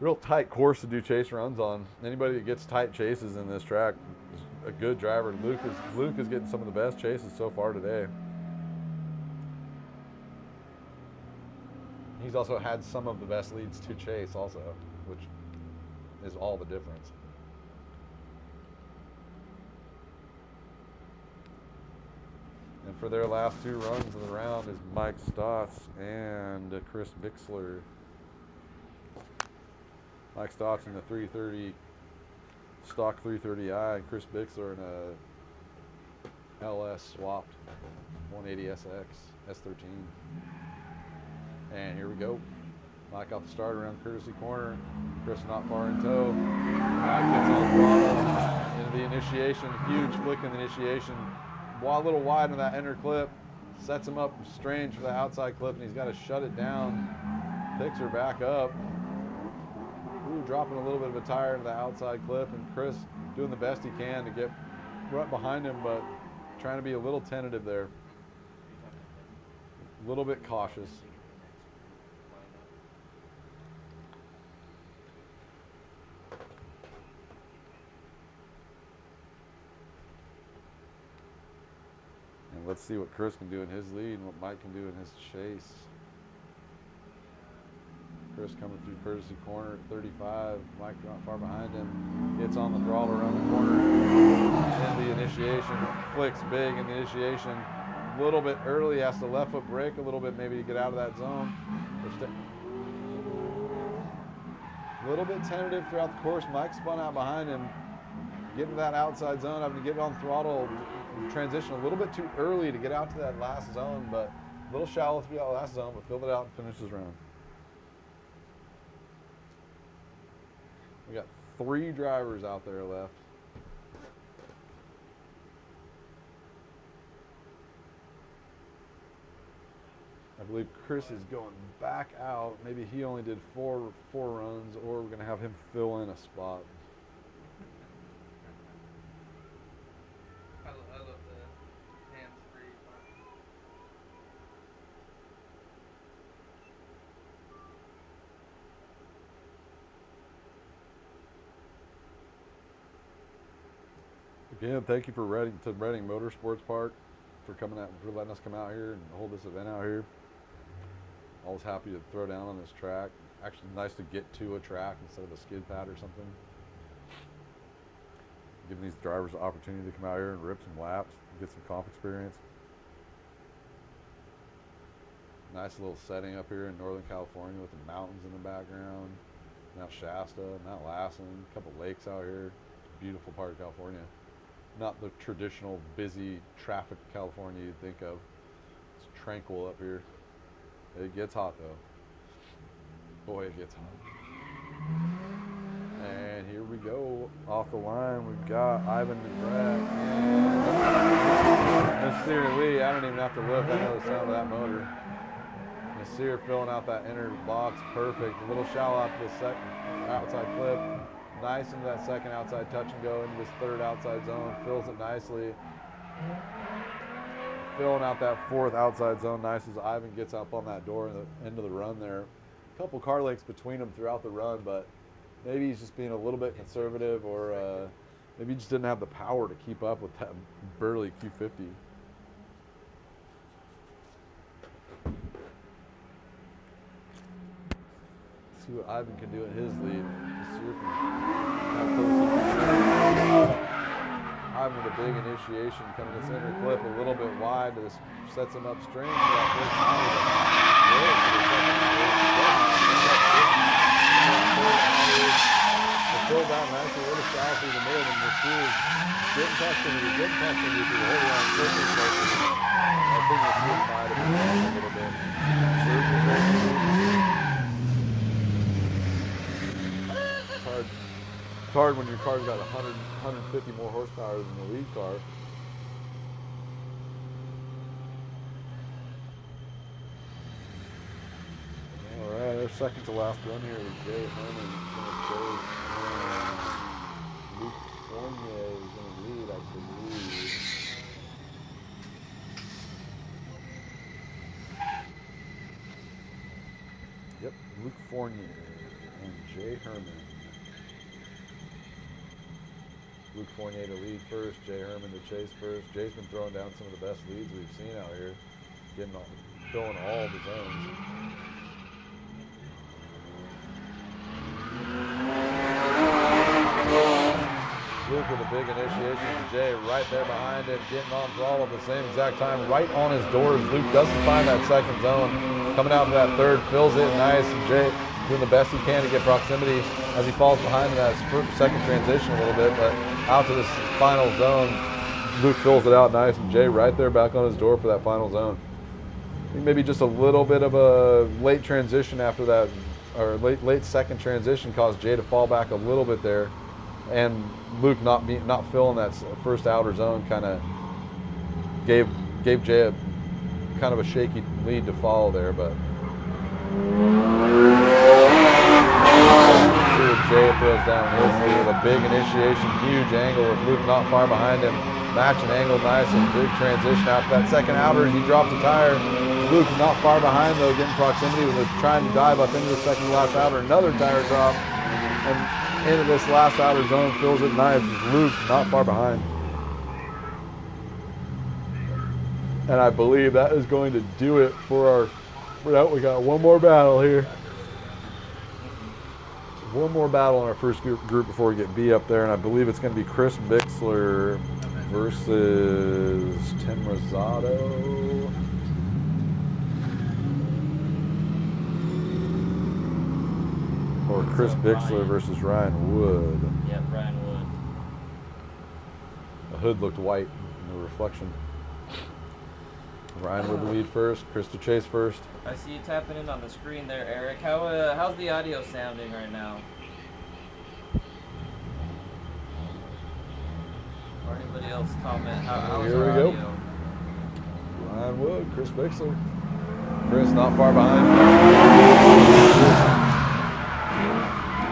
Real tight course to do chase runs on. Anybody that gets tight chases in this track is a good driver. Luke is getting some of the best chases so far today. He's also had some of the best leads to chase also, which is all the difference. And for their last two runs of the round is Mike Stotts and Chris Bixler. Mike Stotts in the 330, stock 330i, and Chris Bixler in a LS swapped 180SX S13. And here we go. Mike off the start around courtesy corner. Chris not far in tow. Mike gets on the throttle into the initiation. Huge flick in the initiation. A little wide in that inner clip. Sets him up strange for the outside clip, and he's got to shut it down. Picks her back up. Ooh, dropping a little bit of a tire into the outside clip, and Chris doing the best he can to get right behind him, but trying to be a little tentative there. A little bit cautious. And let's see what Chris can do in his lead and what Mike can do in his chase. Chris coming through courtesy corner at 35. Mike not far behind him. Gets on the throttle around the corner. In the initiation. Flicks big in the initiation. a little bit early. He has to left foot brake a little bit maybe to get out of that zone. A little bit tentative throughout the course. Mike spun out behind him, getting to that outside zone, having to get on throttle, transition a little bit too early to get out to that last zone, but a little shallow to be out of the last zone, but filled it out and finished his round. We got 3 drivers out there left. I believe Chris is going back out. Maybe he only did four runs, or we're going to have him fill in a spot. I love the hands-free part. Again, thank you for Reading Motorsports Park for coming out, for letting us come out here and hold this event out here. Always happy to throw down on this track. Actually, nice to get to a track instead of a skid pad or something. Giving these drivers the opportunity to come out here and rip some laps, get some comp experience. Nice little setting up here in Northern California with the mountains in the background. Mount Shasta, Mount Lassen, a couple lakes out here. Beautiful part of California. Not the traditional busy traffic California you'd think of. It's tranquil up here. It gets hot though. Boy, it gets hot. And here we go. Off the line, we've got Ivan DeBrat and Nasir Lee. I don't even have to look. I know the sound of that motor. Nasir filling out that inner box perfect. A little shallow out to the second outside clip. Nice into that second outside touch and go into this third outside zone. Fills it nicely. Filling out that fourth outside zone nice as Ivan gets up on that door in the end of the run there. A couple car lengths between them throughout the run, but maybe he's just being a little bit conservative, or maybe he just didn't have the power to keep up with that burly Q50. See what Ivan can do at his lead. How close he can. Ivan with a big initiation coming to center clip a little bit wide. This sets him up strange for that first filled out nicely, a little south through the middle, and the series getting proximity through the whole line. I think the series might have been a little bit. It's hard when your car's got 100, 150 more horsepower than the lead car. All right, our second to last run here is Jay Herman. Luke Fournier is going to lead, I believe. Yep, Luke Fournier and Jay Herman. Luke Fournier to lead first, Jay Herman to chase first. Jay's been throwing down some of the best leads we've seen out here, filling all the zones. Luke with a big initiation to Jay right there behind him, getting on throttle at the same exact time, right on his doors. Luke doesn't find that second zone. Coming out to that third, fills it nice, and Jay doing the best he can to get proximity as he falls behind in that second transition a little bit, but out to this final zone, Luke fills it out nice, and Jay right there back on his door for that final zone. I think maybe just a little bit of a late transition after that, or late second transition caused Jay to fall back a little bit there, and Luke not filling that first outer zone kind of gave Jay a kind of a shaky lead to follow there, but Jay throws down his lead with a big initiation, huge angle with Luke not far behind him. Matching angle nice and big transition out to that second outer as he drops a tire. Luke not far behind though, getting proximity with trying to dive up into the second last outer. Another tire drop and into this last outer zone, fills it nice. Luke not far behind. And I believe that is going to do it for that. We got one more battle here. One more battle in our first group before we get B up there, and I believe it's going to be Chris Bixler versus Tim Rosado. Or Chris Bixler versus Ryan Wood. Yep, Ryan Wood. The hood looked white in the reflection. Ryan Wood to lead first, Chris to chase first. I see you tapping in on the screen there, Eric. How's the audio sounding right now? Or anybody else comment? How's Here our we go. audio? Ryan Wood, Chris Bixler. Chris not far behind.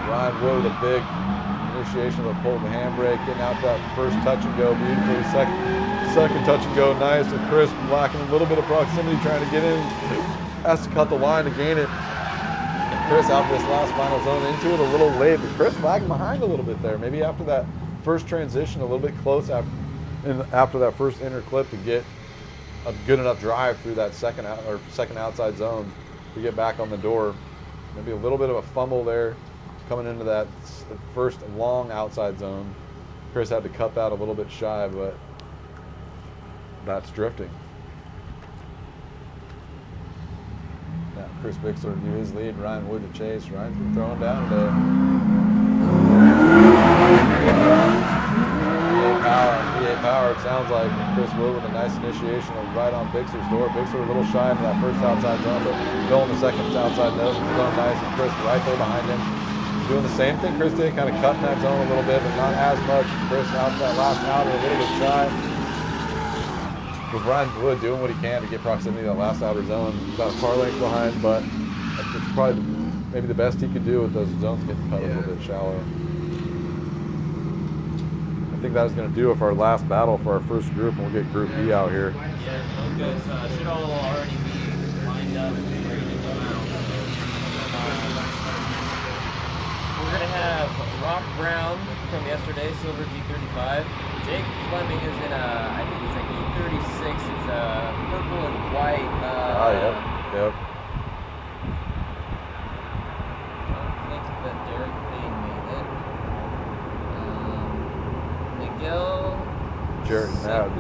Ryan Wood with a big initiation of a pull the handbrake, getting out that first touch and go beautifully. Second touch and go nice, with Chris lacking a little bit of proximity, trying to get in. Has to cut the line to gain it. And Chris out this last final zone into it a little late, but Chris lagging behind a little bit there. Maybe after that first transition, a little bit close after that first inner clip to get a good enough drive through that second outside zone to get back on the door. Maybe a little bit of a fumble there coming into that first long outside zone. Chris had to cut that a little bit shy, but that's drifting. Now Chris Bixler to his lead, Ryan Wood to chase. Ryan's been throwing down today. VA power, it sounds like. Chris Wood with a nice initiation right on Bixler's door. Bixler a little shy into that first outside zone, but filling the second outside zone, going nice, and Chris right there behind him. Doing the same thing Chris did, kind of cutting that zone a little bit, but not as much. Chris out that last outer, a little bit shy. With Ryan Wood doing what he can to get proximity to that last outer zone, about a car length behind, but it's probably maybe the best he could do with those zones getting cut a little bit shallow. I think that was going to do it for our last battle for our first group, and we'll get Group B out here. Yeah, those guys should all already be lined up and ready to go out. We're going to have Rock Brown from yesterday, Silver G35. Jake Fleming is in I think it's an E36. It's purple and white. Yep. I don't think that Derek Payne made it. Miguel Jared Madden.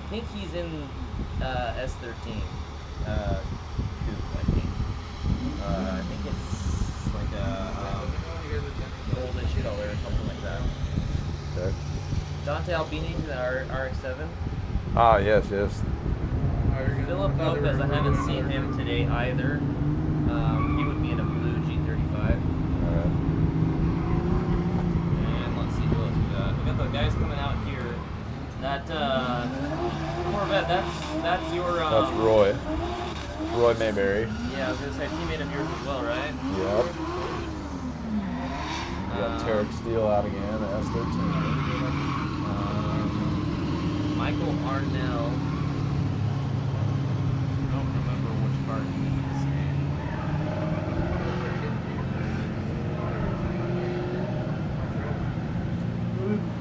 I think he's in S13. Coupe, I think. I think it's like a goldish color or something like that. Okay. Dante Albini's in our RX-7. Ah, yes. Philip Lopez, I haven't seen him today either. He would be in a blue G35. Alright. And let's see who else we got. We got the guys coming out here. That Corvette, that's your That's Roy. Roy Mayberry. Yeah, I was gonna say teammate of yours as well, right? Yep. We got Tarek Steele out again, S13. Michael Arnell. I don't remember which car he's in.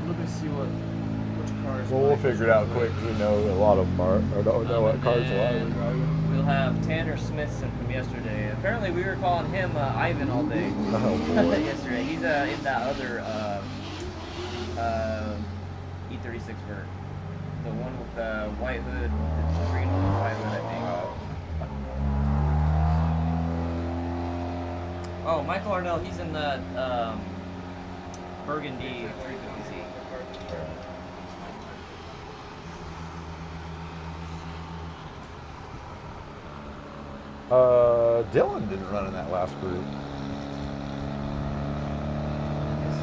Let me see which cars. Well, we'll figure it out quick because we know a lot of them are, or don't know what cars a lot of them are driving. We'll have Tanner Smithson from yesterday. Apparently, we were calling him Ivan all day. Oh, boy. Yesterday, he's in that other E36 vert, the one with the white hood, the green one with white hood, I think. Oh, Michael Arnell, he's in that Burgundy 350Z. Dylan didn't run in that last group.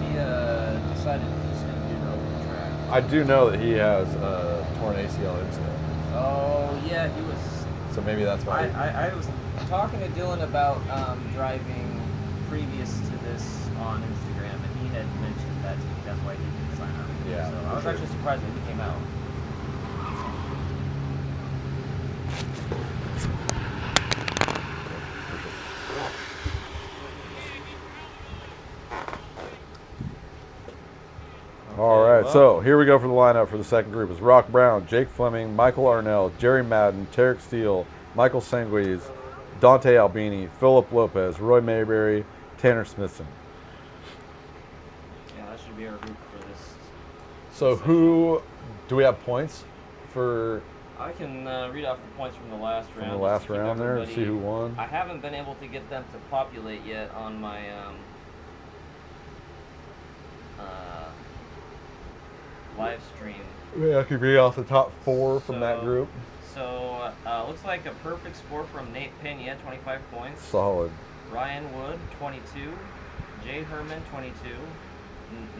He decided he's going to do the open track. I do know that he has torn ACL incident. Oh, yeah, he was. So maybe that's why. I was talking to Dylan about driving previous to this on Instagram, and he had mentioned that that's why he didn't sign up. Yeah, So I was sure. actually surprised that he came out. All right, so here we go for the lineup for the second group. It's Rock Brown, Jake Fleming, Michael Arnell, Jerry Madden, Tarek Steele, Michael Sanguiz, Dante Albini, Philip Lopez, Roy Mayberry, Tanner Smithson. Yeah, that should be our group for this. So who do we have points for I can read off the points from the last round. the just last to keep round there? everybody- See who won. I haven't been able to get them to populate yet on my live stream. Yeah, I could read off the top 4 from that group. So looks like a perfect score from Nate Pena, 25 points. Solid. Ryan Wood, 22. Jay Herman, 22.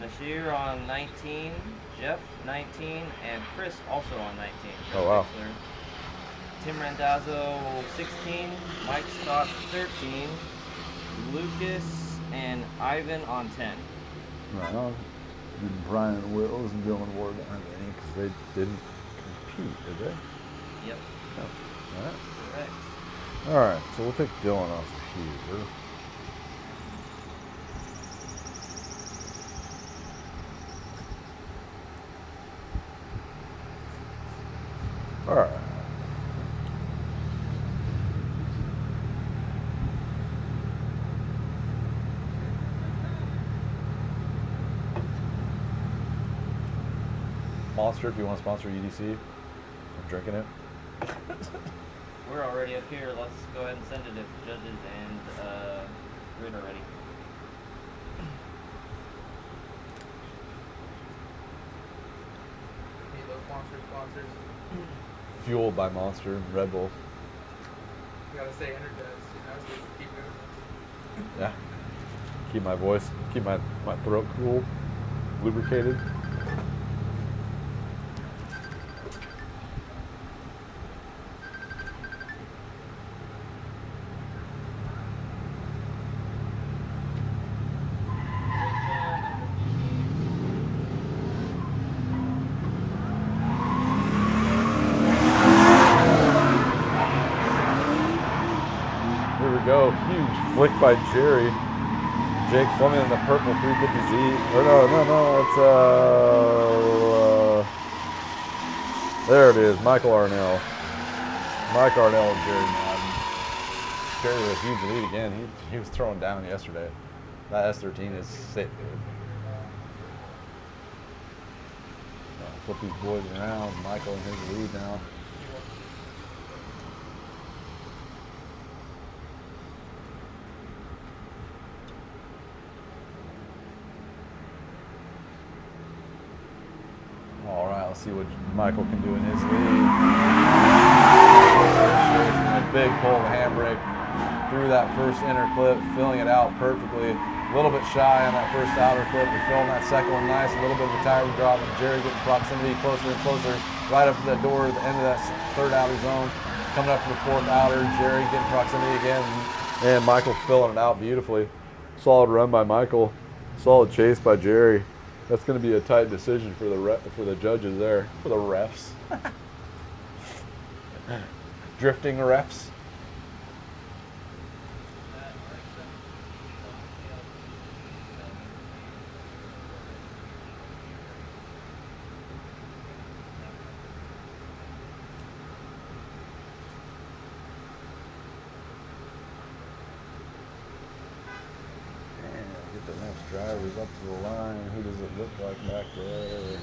Nashir on 19. Jeff, 19. And Chris also on 19. Oh, wow. Tim Randazzo, 16. Mike Scott, 13. Lucas and Ivan on 10. Right on. Brian Wills and Dylan Ward don't have any because they didn't compete, did they? Yep. No. All right. Correct. All right, so we'll take Dylan off here. All right. Monster, if you want to sponsor EDC, I'm drinking it. We're already up here. Let's go ahead and send it if judges and Grid are ready. Need those sponsors. Fueled by Monster and Red Bull. You gotta stay energized, so you keep moving. Yeah. Keep my voice, keep my throat cool, lubricated. Here we go, huge flick by Jerry. Jake Fleming in the purple 350Z. Or no, it's there it is, Michael Arnell. Mike Arnell and Jerry Madden. Jerry with a huge lead again. He was throwing down yesterday. That S13 is sick, dude. Flip these boys around. Michael in his lead now. All right, let's see what Michael can do in his lead. A big pull of the handbrake through that first inner clip, filling it out perfectly. A little bit shy on that first outer clip, but filling that second one nice. A little bit of a tire drop, and Jerry getting proximity closer and closer, right up to the door at the end of that third outer zone. Coming up to the fourth outer, Jerry getting proximity again, and Michael filling it out beautifully. Solid run by Michael. Solid chase by Jerry. That's going to be a tight decision for the judges there, for the refs. Drifting refs. Get the next drivers up to the line. Who does it look like back there?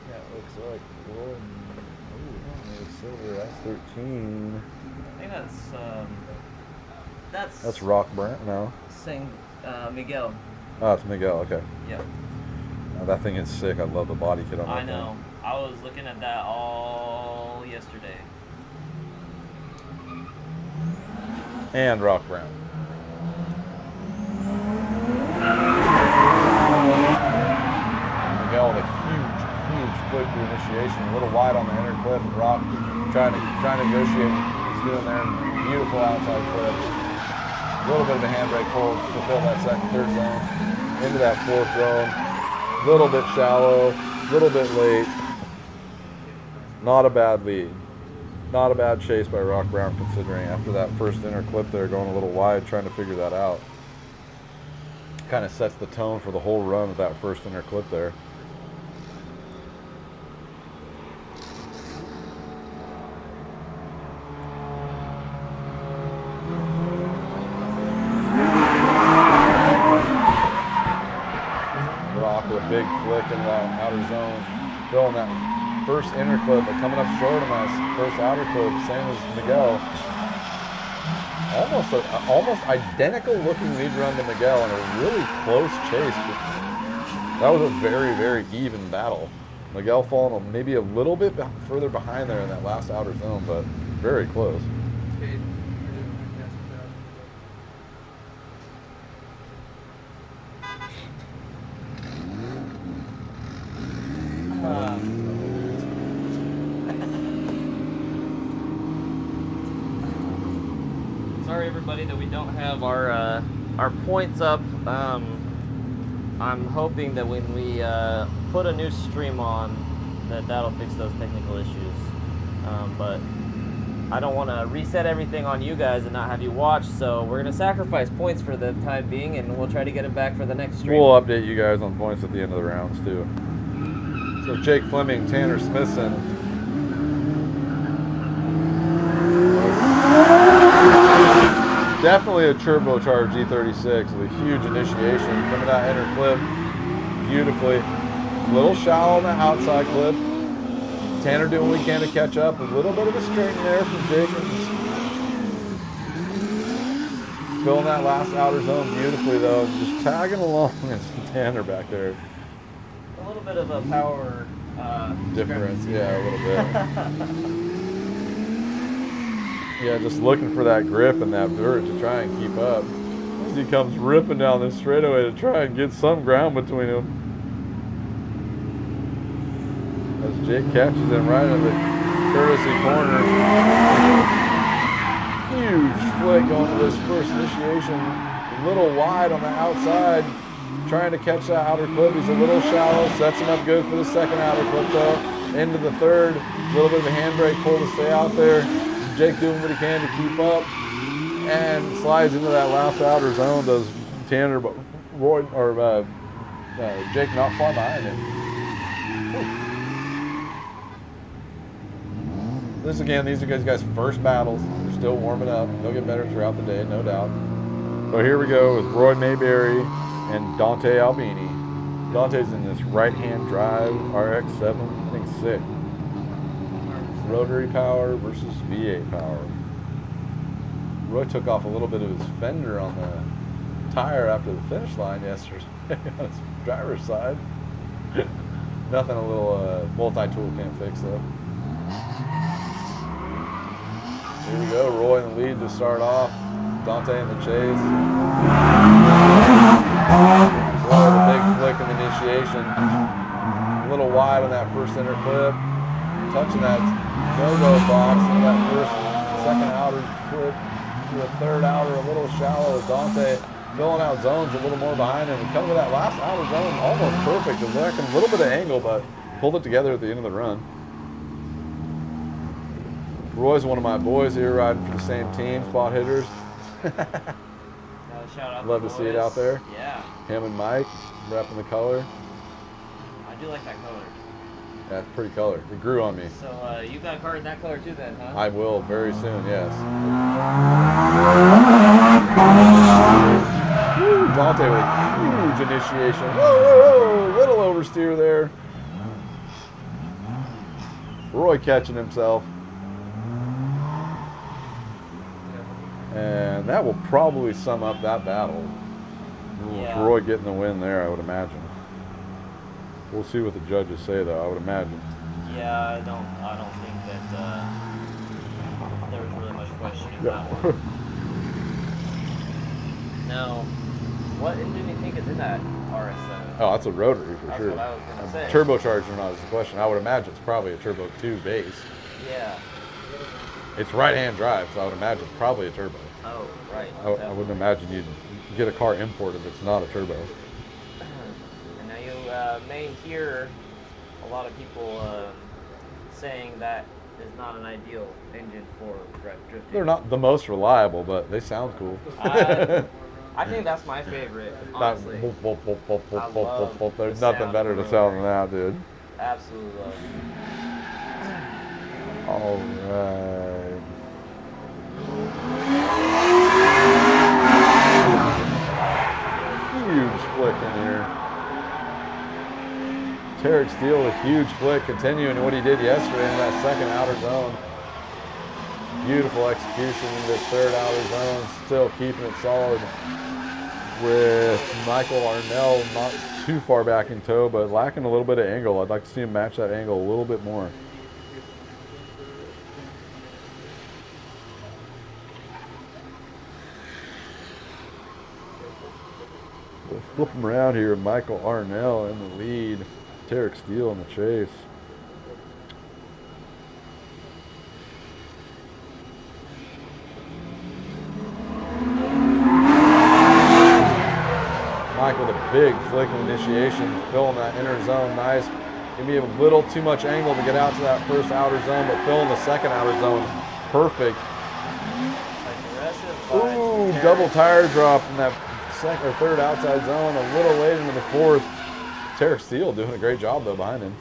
That looks like Gordon. Oh, silver. That's 13. I think That's Rock Brant now. Saying Miguel. Oh, it's Miguel. Okay. Yep. That thing is sick. I love the body kit on that I know. I was looking at that all yesterday. And Rock Brown. Miguel with a huge flick to initiation. A little wide on the inner clip. Rock trying to negotiate what he's doing there. Beautiful outside clip. A little bit of a handbrake pull to fill that third zone. Into that fourth zone. A little bit shallow. A little bit late. Not a bad lead. Not a bad chase by Rock Brown considering after that first inner clip there going a little wide trying to figure that out. Kind of sets the tone for the whole run with that first inner clip there. flick in that outer zone, filling that first inner clip, but coming up short on that first outer clip, same as Miguel. Almost identical looking lead run to Miguel and a really close chase. That was a very, very even battle. Miguel falling maybe a little bit further behind there in that last outer zone, but very close. Skate. You're doing a fantastic job. Sorry, everybody, that we don't have our points up. I'm hoping that when we put a new stream on, that'll fix those technical issues. But I don't want to reset everything on you guys and not have you watch, so we're gonna sacrifice points for the time being, and we'll try to get it back for the next stream. We'll update you guys on points at the end of the rounds too. So Jake Fleming, Tanner Smithson. Definitely a turbocharged G36 with a huge initiation. Coming out inner clip beautifully. A little shallow on the outside clip. Tanner doing what he can to catch up. A little bit of a straighten there from Jake. Filling that last outer zone beautifully though. Just tagging along with Tanner back there. A little bit of a power Difference, yeah, a little bit. Yeah, just looking for that grip and that dirt to try and keep up. As he comes ripping down this straightaway to try and get some ground between them. As Jake catches him right in the courtesy corner. Huge flick going to this first initiation. A little wide on the outside. Trying to catch that outer clip. He's a little shallow. Sets him up good for the second outer clip though. Into the third. A little bit of a handbrake pull to stay out there. Jake doing what he can to keep up. And slides into that last outer zone. Does Tanner, but Roy, or Jake not far behind him. This again, these are guys' first battles. They're still warming up. They'll get better throughout the day, no doubt. So here we go with Roy Mayberry and Dante Albini. Dante's in this right-hand drive RX-7, I think sick. Rotary power versus V8 power. Roy took off a little bit of his fender on the tire after the finish line yesterday on his driver's side. Nothing a little multi-tool can't fix though. Here we go, Roy in the lead to start off. Dante in the chase. Roy with a big flick in the initiation. A little wide on that first inner clip. Touching that no-go box in that second outer clip to the third outer, a little shallow. Dante filling out zones a little more behind him. And coming to that last outer zone, almost perfect. It was like a little bit of angle, but pulled it together at the end of the run. Roy's one of my boys here riding for the same team, Spot Hitters. Shout out Love to see it out there. Yeah. Him and Mike repping the color. I do like that color. Yeah, it's a pretty color. It grew on me. So you got a car in that color too then, huh? I will very soon, yes. Woo, Dante with a huge initiation. Whoa, whoa, whoa, little oversteer there. Roy catching himself. And that will probably sum up that battle. Yeah. Roy getting the win there, I would imagine. We'll see what the judges say, though. I would imagine. Yeah, I don't think that there was really much question in that one. Now, what engine do you think is in that RS7? Oh, that's a rotary for sure. That's what I was gonna say. Turbocharged or not is the question. I would imagine it's probably a Turbo 2 base. Yeah. It's right-hand drive, so I would imagine it's probably a turbo. Oh, right. I wouldn't imagine you'd get a car imported that's not a turbo. And now you may hear a lot of people saying that is not an ideal engine for drifting. They're not the most reliable, but they sound cool. I think that's my favorite, honestly. There's nothing better to sound than that, dude. Absolutely love. All right. Huge flick in here. Tarek Steele, a huge flick, continuing what he did yesterday in that second outer zone. Beautiful execution in this third outer zone, still keeping it solid with Michael Arnell not too far back in tow, but lacking a little bit of angle. I'd like to see him match that angle a little bit more. We'll flip him around here. Michael Arnell in the lead, Tarek Steele in the chase. Mike with a big flick of initiation, filling that inner zone nice. Give me a little too much angle to get out to that first outer zone, but filling the second outer zone perfect. Ooh, double tire drop in that second or third outside zone, a little late into the fourth. Tarek Steele doing a great job though behind him.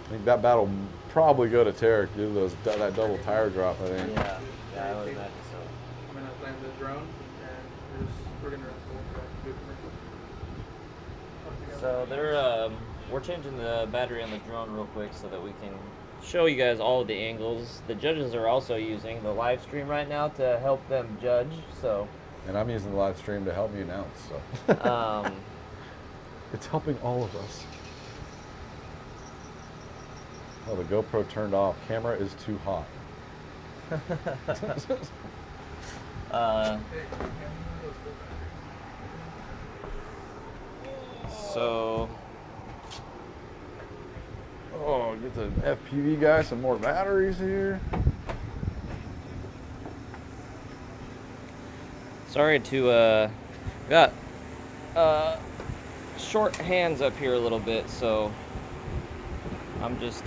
I think that battle will probably go to Tarek due to that double tire drop, I think. Yeah, I would imagine so. I'm gonna land the drone, and we're gonna run full track. So we're changing the battery on the drone real quick so that we can show you guys all of the angles. The judges are also using the live stream right now to help them judge. So. And I'm using the live stream to help me announce. So. It's helping all of us. Oh, the GoPro turned off. Camera is too hot. So. Oh, get the FPV guy some more batteries here. Sorry to got short hands up here a little bit, so I'm just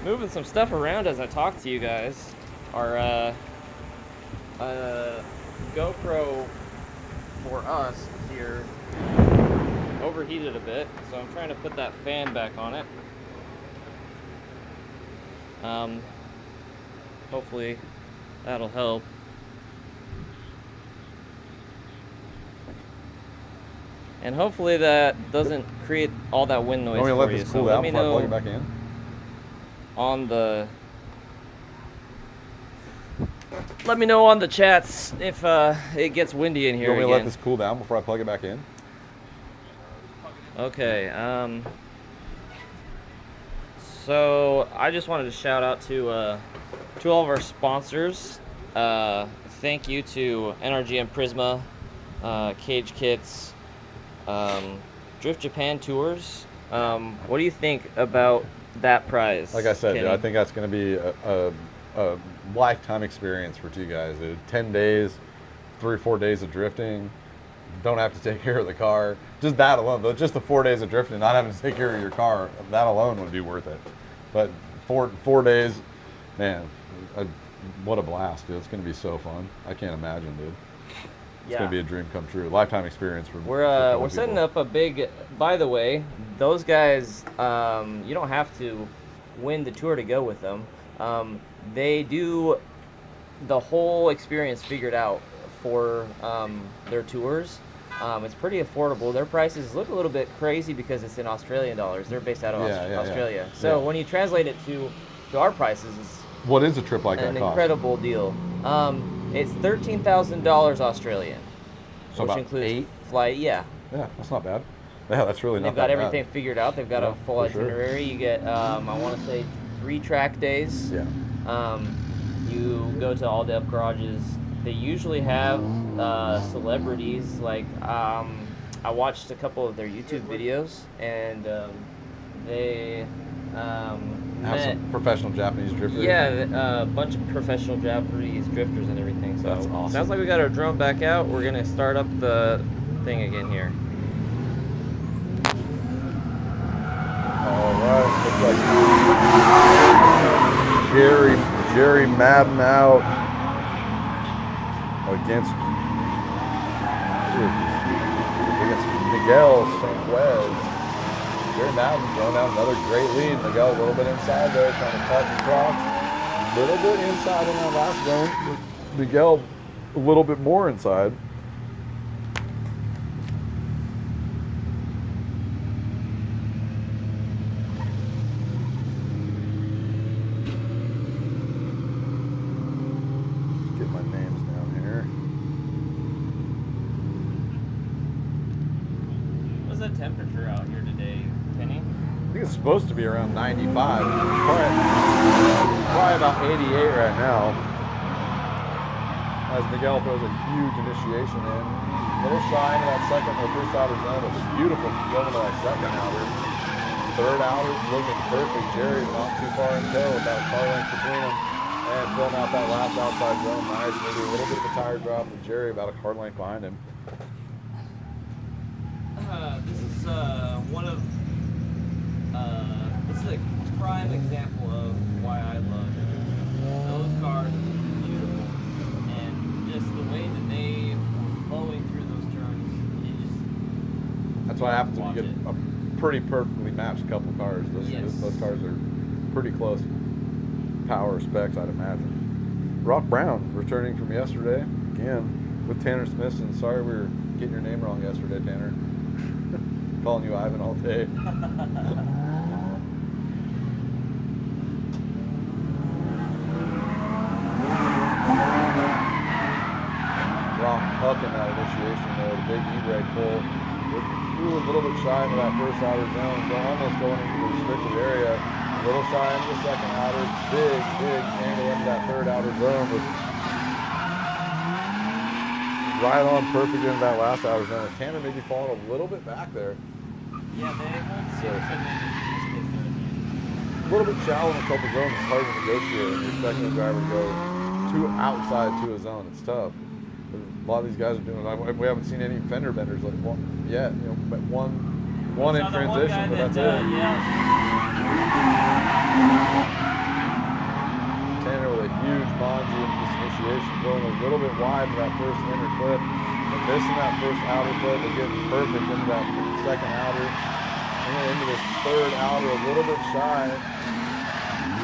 moving some stuff around as I talk to you guys. Our GoPro for us here overheated a bit, so I'm trying to put that fan back on it. Hopefully that'll help. And hopefully that doesn't create all that wind noise for you. So let me know plug it back in. On the let me know on the chats if it gets windy in here. You want me again. to let this cool down before I plug it back in? Okay. So I just wanted to shout out to all of our sponsors. Thank you to NRG and Prisma, Cage Kits, Drift Japan Tours. What do you think about that prize? Like I said, dude, Kenny? I think that's going to be a lifetime experience for two guys, dude. 10 days, 3 or 4 days of drifting. Don't have to take care of the car. Just that alone, just the 4 days of drifting, not having to take care of your car, that alone would be worth it. But four days, man, what a blast, dude. It's going to be so fun. I can't imagine, dude. It's going to be a dream come true. Lifetime experience for We're setting up a big, by the way, those guys, you don't have to win the tour to go with them. They do the whole experience figured out for their tours. It's pretty affordable. Their prices look a little bit crazy because it's in Australian dollars. They're based out of Australia. So when you translate it to our prices, it's what is a trip like that an cost? incredible deal. It's $13,000 Australian, So which about includes 8? flight. Yeah. Yeah, that's not bad. Yeah, that's really not They've got that everything bad. figured out. They've got a full for sure. itinerary. You get, I want to say, 3 track days. Yeah. You go to all the up garages. They usually have celebrities. Like, I watched a couple of their YouTube videos, and they Have met some professional Japanese drifters. yeah, a bunch of professional Japanese drifters and everything. So That's awesome. sounds like we got our drone back out. We're gonna start up the thing again here. All right, looks like Jerry Madden out against Miguel Sanquez. Jerry Madden throwing out another great lead. Miguel a little bit inside there, trying to cut the clock. A little bit inside in that last zone. Miguel a little bit more inside. supposed to be around 95. Probably about 88 right now. As Miguel throws a huge initiation in. A little shy into that second or first outer zone, but beautiful going to that second outer. Third outer looking perfect. Jerry's not too far in tow, about a car length between them. And filling out that last outside zone, nice. Maybe a little bit of a tire drop, and Jerry about a car length behind him. This is one of this is a prime example of why I love it. Those cars are beautiful, and just the way that they were flowing through those turns, that's what happens when you get a pretty perfectly matched couple cars. Those cars are pretty close power specs, I'd imagine. Rock Brown returning from yesterday again with Tanner Smithson. Sorry we were getting your name wrong yesterday, Tanner. Calling you Ivan all day. Rock hucking that initiation there, the big e-brake pull. Ooh, a little bit shy into that first outer zone, almost going into the restricted area. A little shy into the second outer, big angle into that third outer zone with right on perfect into that last outer zone. With Tanner maybe falling a little bit back there. Yeah, they won't see it. A little bit shallow in a couple zones. It's hard to negotiate when you're expecting the driver to go outside to a zone. It's tough. A lot of these guys are doing. We haven't seen any fender benders like yet. You know, but one in transition, but that's it. Tanner with a huge bungee into this initiation, going a little bit wide to that first inner clip. They're missing that first outer clip. They're getting perfect into that second outer. And into this third outer, a little bit shy,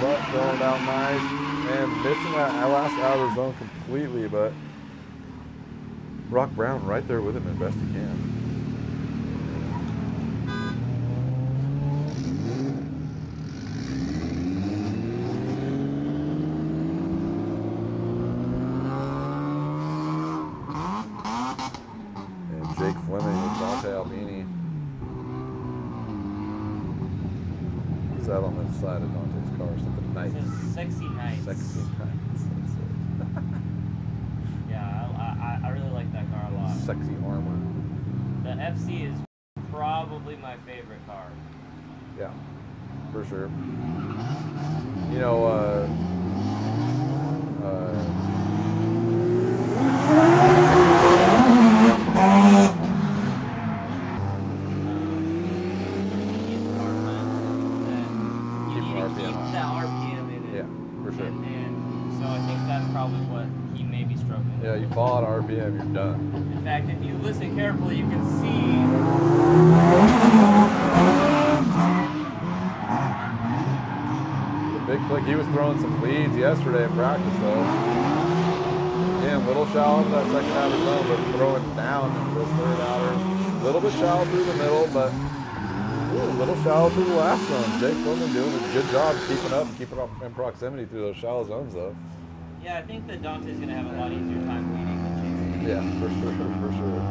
but throwing out nice. And missing that last outer zone completely, but Rock Brown right there with him as best he can. And Jake Fleming with Dante Albini. What's that on the side of Dante's car? Something nice. It says Sexy Nights. Sexy Nights. That's it. Yeah, I really like that car a lot. Sexy armor. The FC is probably my favorite car. Yeah, for sure. You know, for sure. And so I think that's probably what he may be struggling with. Yeah, you fall out of RPM, you're done. In fact, if you listen carefully, you can see the big click. He was throwing some leads yesterday in practice, though. Again, little shallow into that second outer zone, but throwing down into this third outer. A little bit shallow through the middle, but a little shallow through the last zone. Jake Fleming doing a good job keeping up and keeping up in proximity through those shallow zones, though. Yeah, I think that Dante's going to have a lot easier time leading than chasing. Yeah, for sure.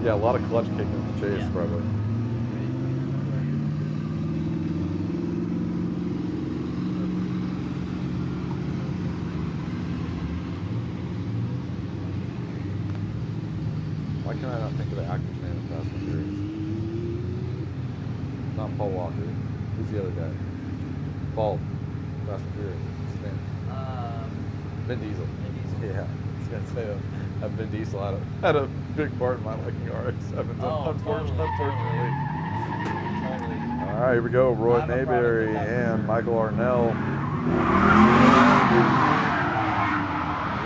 Yeah, a lot of clutch kicking in the chase, probably. Why can I not think of the actor's name in Fast and Furious? Not Paul Walker. Who's the other guy? Bald. Fast and Furious. What's his name? Vin Diesel. Yeah. I was gonna say that Vin Diesel had a big part in my liking RX-7s. Unfortunately. Totally. All right, here we go. Roy Mayberry and Michael Arnell.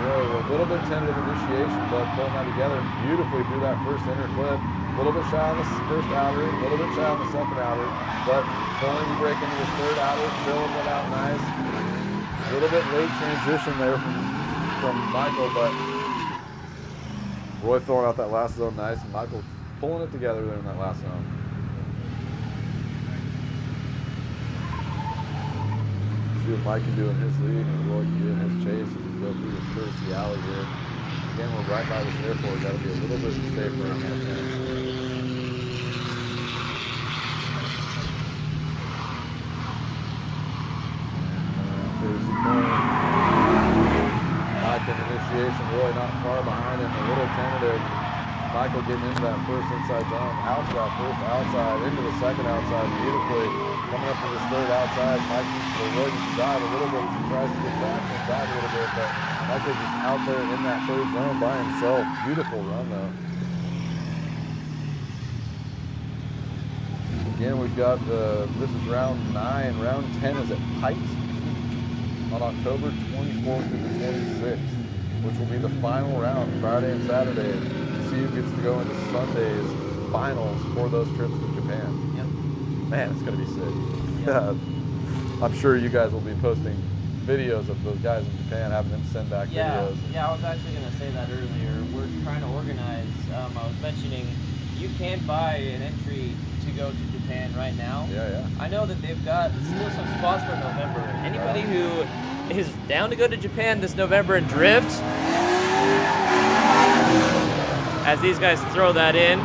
Roy, a little bit tentative initiation, but pulling that together beautifully through that first inner clip. A little bit shy on the first outer, a little bit shy on the second outer, but pulling the brake into this third outer, filling it out nice. A little bit late transition there from Michael, but Roy throwing out that last zone nice, and Michael pulling it together there in that last zone. See what Mike can do in his lead and Roy can do in his chase as we go through this courtesy alley here. Again, we're right by this airport. Got to be a little bit safer on that fence. Mike in initiation, really not far behind him. A little tentative. Michael getting into that first inside zone, out to that first outside, into the second outside beautifully. Coming up to this third outside, Mike will really need to dive a little bit as he tries to get traction and dive a little bit, but Michael's just out there in that third zone by himself. Beautiful run though. Again, we've got this is round 9. Round 10 is at Pikes on October 24th through the 26th, which will be the final round, Friday and Saturday. See who gets to go into Sunday's finals for those trips to Japan. Yep. Man, it's going to be sick. Yep. I'm sure you guys will be posting videos of those guys in Japan, having them send back videos. Yeah, I was actually going to say that earlier. We're trying to organize, I was mentioning, you can buy an entry to go to Japan right now. Yeah. I know that they've got still some spots for November. Anybody who is down to go to Japan this November and drift, as these guys throw that in.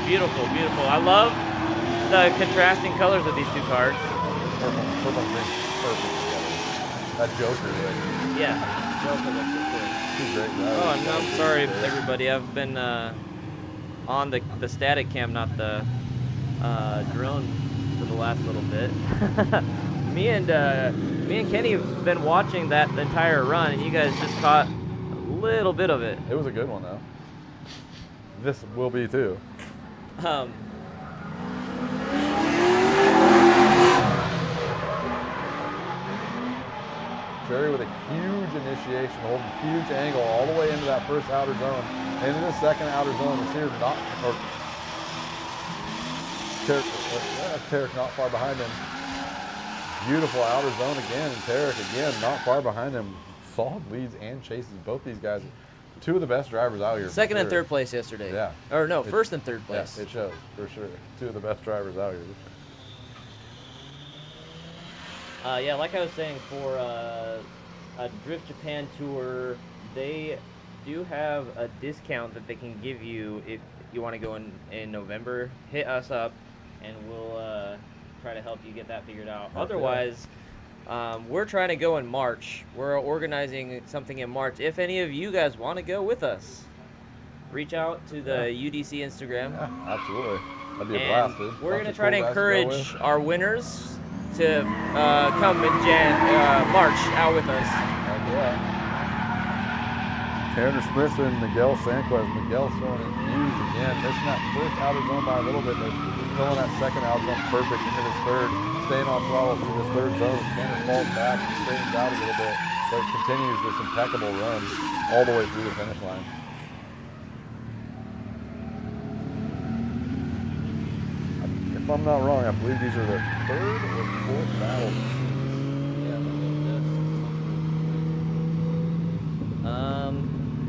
Beautiful, beautiful. I love the contrasting colors of these two cars. Purple and green, perfect together. That Joker, right? Yeah, Joker looks so cool. Two great drivers. Oh, I'm sorry, everybody. I've been on the static cam, not the drone, for the last little bit. me and Kenny have been watching that entire run, and you guys just caught a little bit of it. It was a good one, though. This will be, too. Jerry with a huge initiation, holding a huge angle all the way into that first outer zone. And in the second outer zone, the Sears Tarek not far behind him. Beautiful outer zone again, and Tarek again not far behind him. Solid leads and chases. Both these guys, two of the best drivers out here. Second and third place yesterday. Yeah. Or no, first and third place. Yeah, it shows, for sure. Two of the best drivers out here. Yeah, like I was saying, for a Drift Japan tour, they do have a discount that they can give you if you want to go in November. Hit us up, and we'll try to help you get that figured out. Okay. Otherwise, we're trying to go in March. We're organizing something in March. If any of you guys want to go with us, reach out to the UDC Instagram. Yeah, absolutely. That'd be a And blast, dude. we're Bunch going to of try to cool guys go encourage with. our winners to come in March out with us. Heck yeah. Tanner Smith and Miguel Sanquez. Miguel throwing it huge again, missing that first outer zone by a little bit, but throwing that second outer zone perfect into this third, staying on throttle through this third zone. Tanner falls back and straightens out a little bit, but continues this impeccable run all the way through the finish line. If I'm not wrong, I believe these are the third or fourth battles.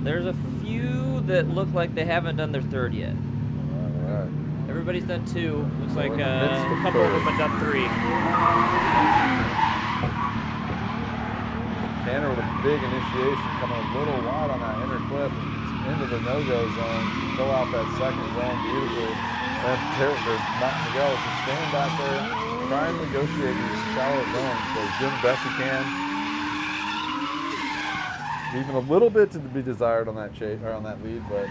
There's a few that look like they haven't done their third yet. All right. Everybody's done two. Looks like in the a midst of couple of third. them have done three. Tanner with a big initiation, coming a little wide on that inner clip into the no-go zone. Fill out that second zone beautifully. And Miguel is staying back there, trying to negotiate these shallow zones. So he's doing the best he can. Leaving a little bit to be desired on that on that lead, but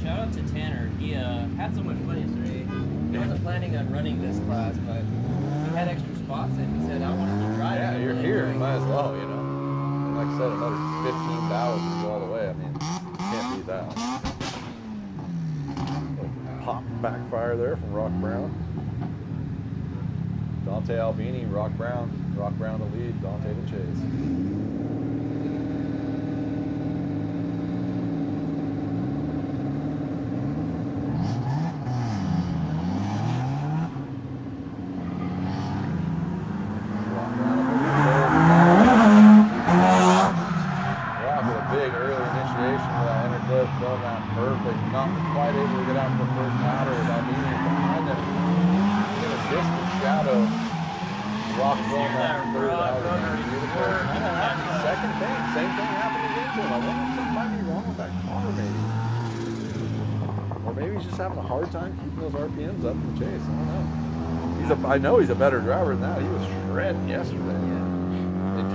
Shout out to Tanner. He had so much fun yesterday. He wasn't planning on running this class, but he had extra spots and he said, I want to keep driving. yeah, you're really here. You enjoying might this." as well, you know. And like I said, another 15 battles to go all the way. I mean, can't beat that. Pop backfire there from Rock Brown. Dante Albini, Rock Brown to lead, Dante to chase. Rock Brown up Rock with a big early initiation for that inner clip, throwing that perfect. Not quite able to get out to the first outer with Albini behind him. In a distant shadow. Rock throwing that third outer. Beautiful. Kind of happened. Second thing. Same thing happened again to him. I wonder if something might be wrong with that car, maybe. Or maybe he's just having a hard time keeping those RPMs up in the chase. I don't know. I know he's a better driver than that. He was shredding yesterday. Yeah.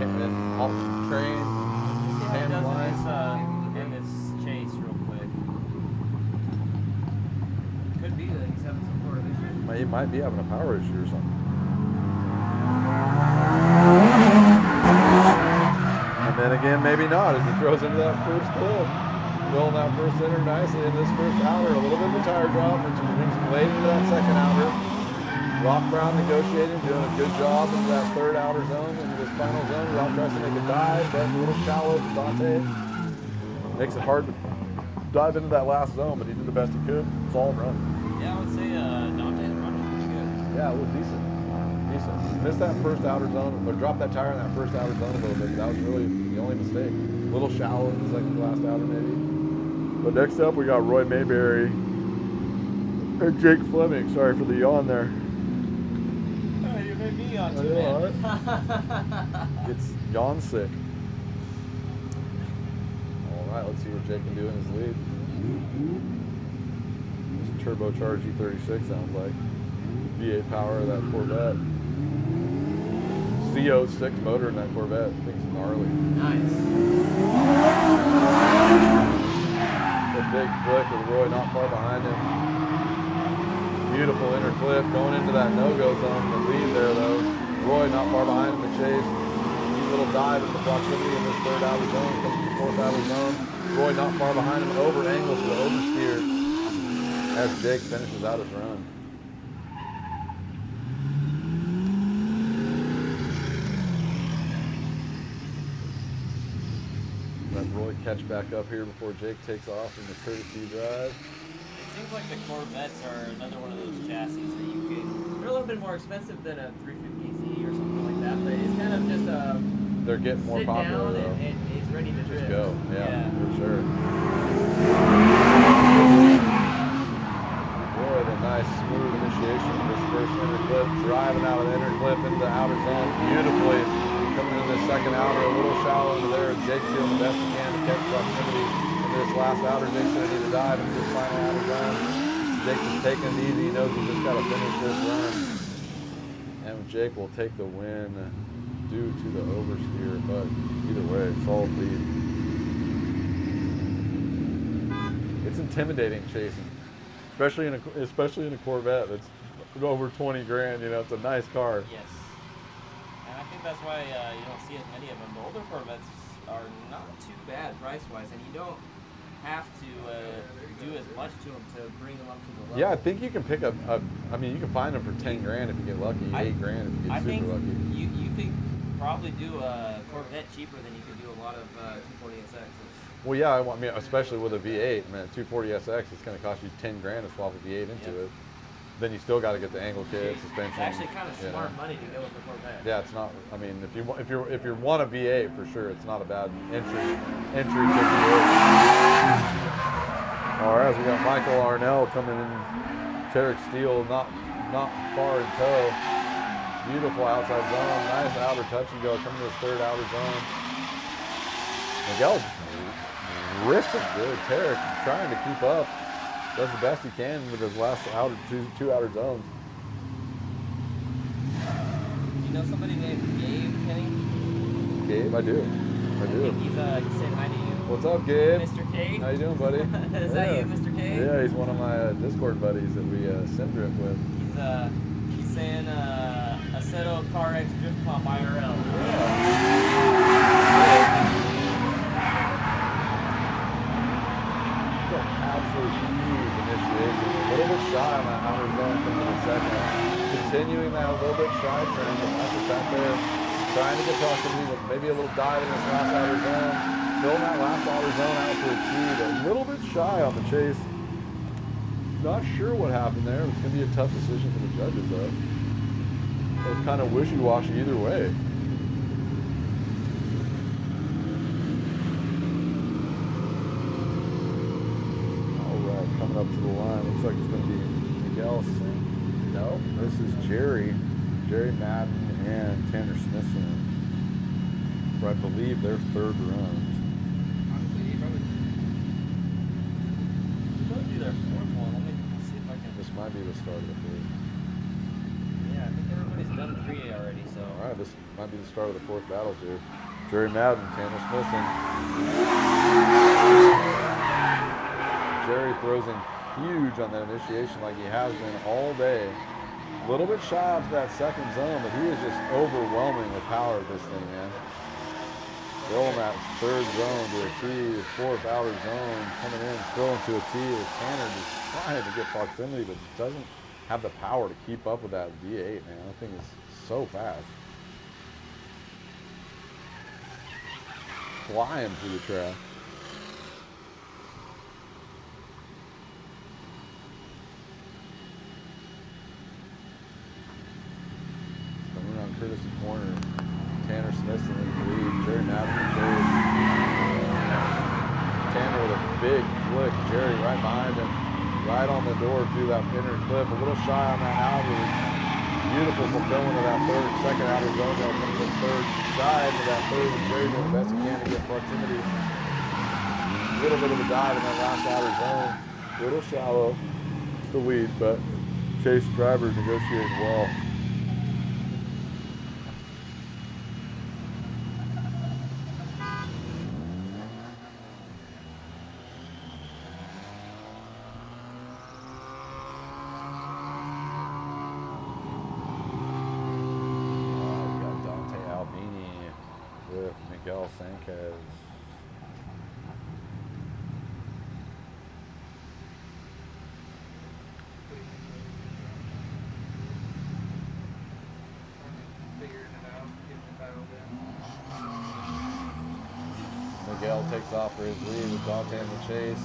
And all train, See how he tandem does lines. in this chase real quick. Could be that he's having some sort of issue. He might be having a power issue or something. And then again, maybe not, as he throws into that first hill. Filling that first inner nicely in this first outer. A little bit of a tire drop, which brings him late into that second outer. Rock Brown negotiating, doing a good job into that third outer zone, into this final zone. Rock tries to make a dive, but a little shallow for Dante. Makes it hard to dive into that last zone, but he did the best he could. Solid run. Yeah, I would say Dante's run was pretty good. Yeah, it was decent. Decent. Missed that first outer zone, or dropped that tire in that first outer zone a little bit, but that was really the only mistake. A little shallow in the second to last outer, maybe. But next up, we got Roy Mayberry and Jake Fleming. Sorry for the yawn there. Oh, you made me yawn I too, know, man. It's yawn sick. All right, let's see what Jake can do in his lead. This turbocharged E36 sounds like. V8 power of that Corvette. Z06 motor in that Corvette. Thing's gnarly. Nice. A big flick with Roy not far behind him. Beautiful inner clip going into that no-go zone in the lead there though. Roy not far behind in the chase. Neat little dive in the proximity in this third outer zone, comes to the fourth outer zone. Roy not far behind him, over angles to the oversteer as Jake finishes out his run. Let Roy catch back up here before Jake takes off in the courtesy drive. It seems like the Corvettes are another one of those chassis that you can. They're a little bit more expensive than a 350Z or something like that, but it's kind of just a. They're getting more sit popular down though. and it's ready to Just drift. go, yeah, for sure. Boy, the nice smooth initiation of this first inner clip, driving out of the inner clip into the outer zone beautifully. Coming in this second outer, a little shallow into there. Jake's doing the best he can to catch proximity into this last outer. Jake's going to need to dive into this final outer zone. Jake's just taking it easy. He knows he's just got to finish this run. And Jake will take the win due to the oversteer, but either way, solid lead. It's intimidating chasing, especially in a Corvette that's over 20 grand. You know, it's a nice car. Yes. And I think that's why you don't see as many of them. The older Corvettes are not too bad price-wise, and you don't have to do as much to them to bring them up to the level. Yeah, I think you can pick up. I mean, you can find them for 10 grand if you get lucky. 8 grand if you get super lucky. You could probably do a Corvette cheaper than you could do a lot of 240SXs. Well, yeah, I mean, especially with a V8, man, 240SX, it's going to cost you 10 grand to swap a V8 into it. Then you still got to get the angle kit, suspension. It's actually kind of smart money to go with the Corvette. Yeah, it's not. I mean, if you want a V8 for sure, it's not a bad entry to V8. All right, so we got Michael Arnell coming in. Tarek Steele not far in tow. Beautiful outside zone, nice outer touch and go. Coming to this third outer zone. Miguel just ripping good. Tarek trying to keep up. Does the best he can with his last two outer zones. Do you know somebody named Gabe, Kenny? Gabe, I do. I think he's saying hi to you. What's up, Gabe? Mr. K? How you doing, buddy? Is that you, Mr. K? Yeah, he's one of my Discord buddies that we sim drift with. He's saying Aceto Car X Drift Pump IRL. Absolute huge initiation. A little bit shy on that outer zone coming to the second. Continuing that a little bit shy trend. After sat there trying to get proximity, but maybe a little dive in this last outer zone. Filling that last outer zone out to a T. A little bit shy on the chase. Not sure what happened there. It's going to be a tough decision for the judges, though. It was kind of wishy-washy either way. Coming up to the line, looks like it's going to be Miguel. No, this is Jerry Madden and Tanner Smithson. For I believe their third runs. Honestly, he probably. It might be their fourth one. Let me see if I can. This might be the start of the third. Yeah, done 3 already, so. All right, this might be the start of the fourth battles here. Jerry Madden, Tanner Smithson. Jerry throws in huge on that initiation like he has been all day. A little bit shy out to that second zone, but he is just overwhelming the power of this thing, man. Filling that third zone to a T, fourth outer zone, coming in, filling to a T with Tanner just trying to get proximity, but doesn't have the power to keep up with that V8, man. That thing is so fast. Flying through the track. Coming around Courtesy Corner. Tanner Smithson in the lead. Jerry Madden in third. Tanner with a big flick. Jerry right behind him. Right on the door through that inner clip. A little shy on that outer. Beautiful fulfillment of that second outer zone. That comes to the third. Shy into that third. And Jerry doing the best he can to get proximity. A little bit of a dive in that last outer zone. A little shallow. It's the lead, but Chase driver negotiating well. Miguel Sanchez. Figuring it out, getting it dialed in. Miguel takes off for his lead with Dante in the chase.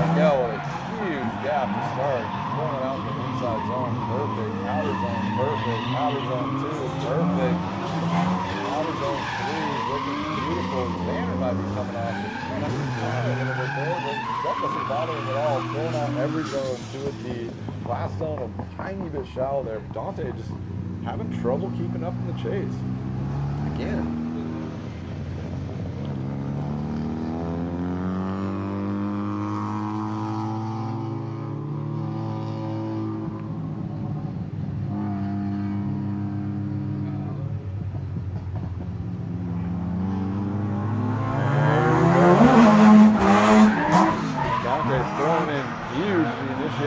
Miguel with a huge gap to start. Pulling out the inside zone, perfect. Outer zone, perfect. Outer zone 2, perfect. Outer zone 3 is looking beautiful. Banner might be coming off the front of the car a little bit there, but that doesn't bother him at all. Pulling out every zone to a T. Last zone a tiny bit shallow there. Dante just having trouble keeping up in the chase. Again.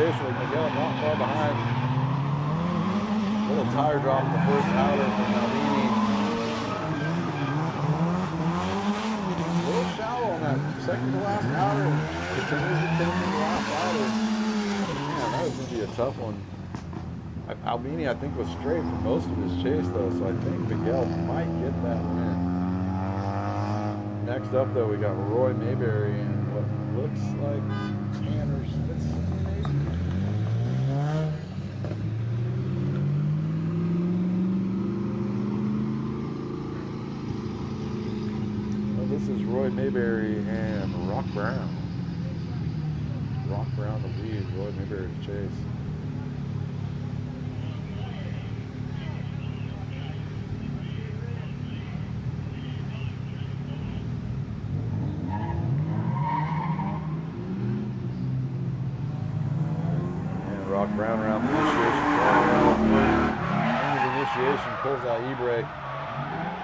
With Miguel not far behind. Little tire drop in the first outer from Maldini. A little shallow on that second to last outer. Continues to take the last outer. Man, that was going to be a tough one. Albini, I think, was straight for most of his chase, though, so I think Miguel might get that win. Next up, though, we got Roy Mayberry and what looks like Tanner Smithson, maybe? This is Roy Mayberry and Rock Brown. Rock Brown the lead, Roy Mayberry to chase. And Rock Brown around the initiation, pulls that e-brake.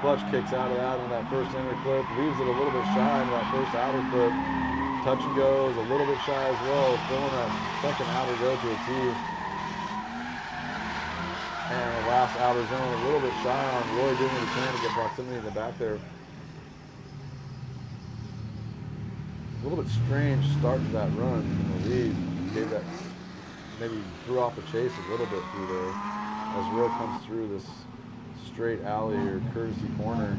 Clutch kicks out of that in that first inner clip, leaves it a little bit shy in that first outer clip. Touch and go is a little bit shy as well, filling that second outer go to a T. And the last outer zone a little bit shy on Roy doing what he can to get proximity in the back there. A little bit strange start to that run in the lead. Gave that, maybe threw off the chase a little bit through there as Roy comes through this straight alley or courtesy corner.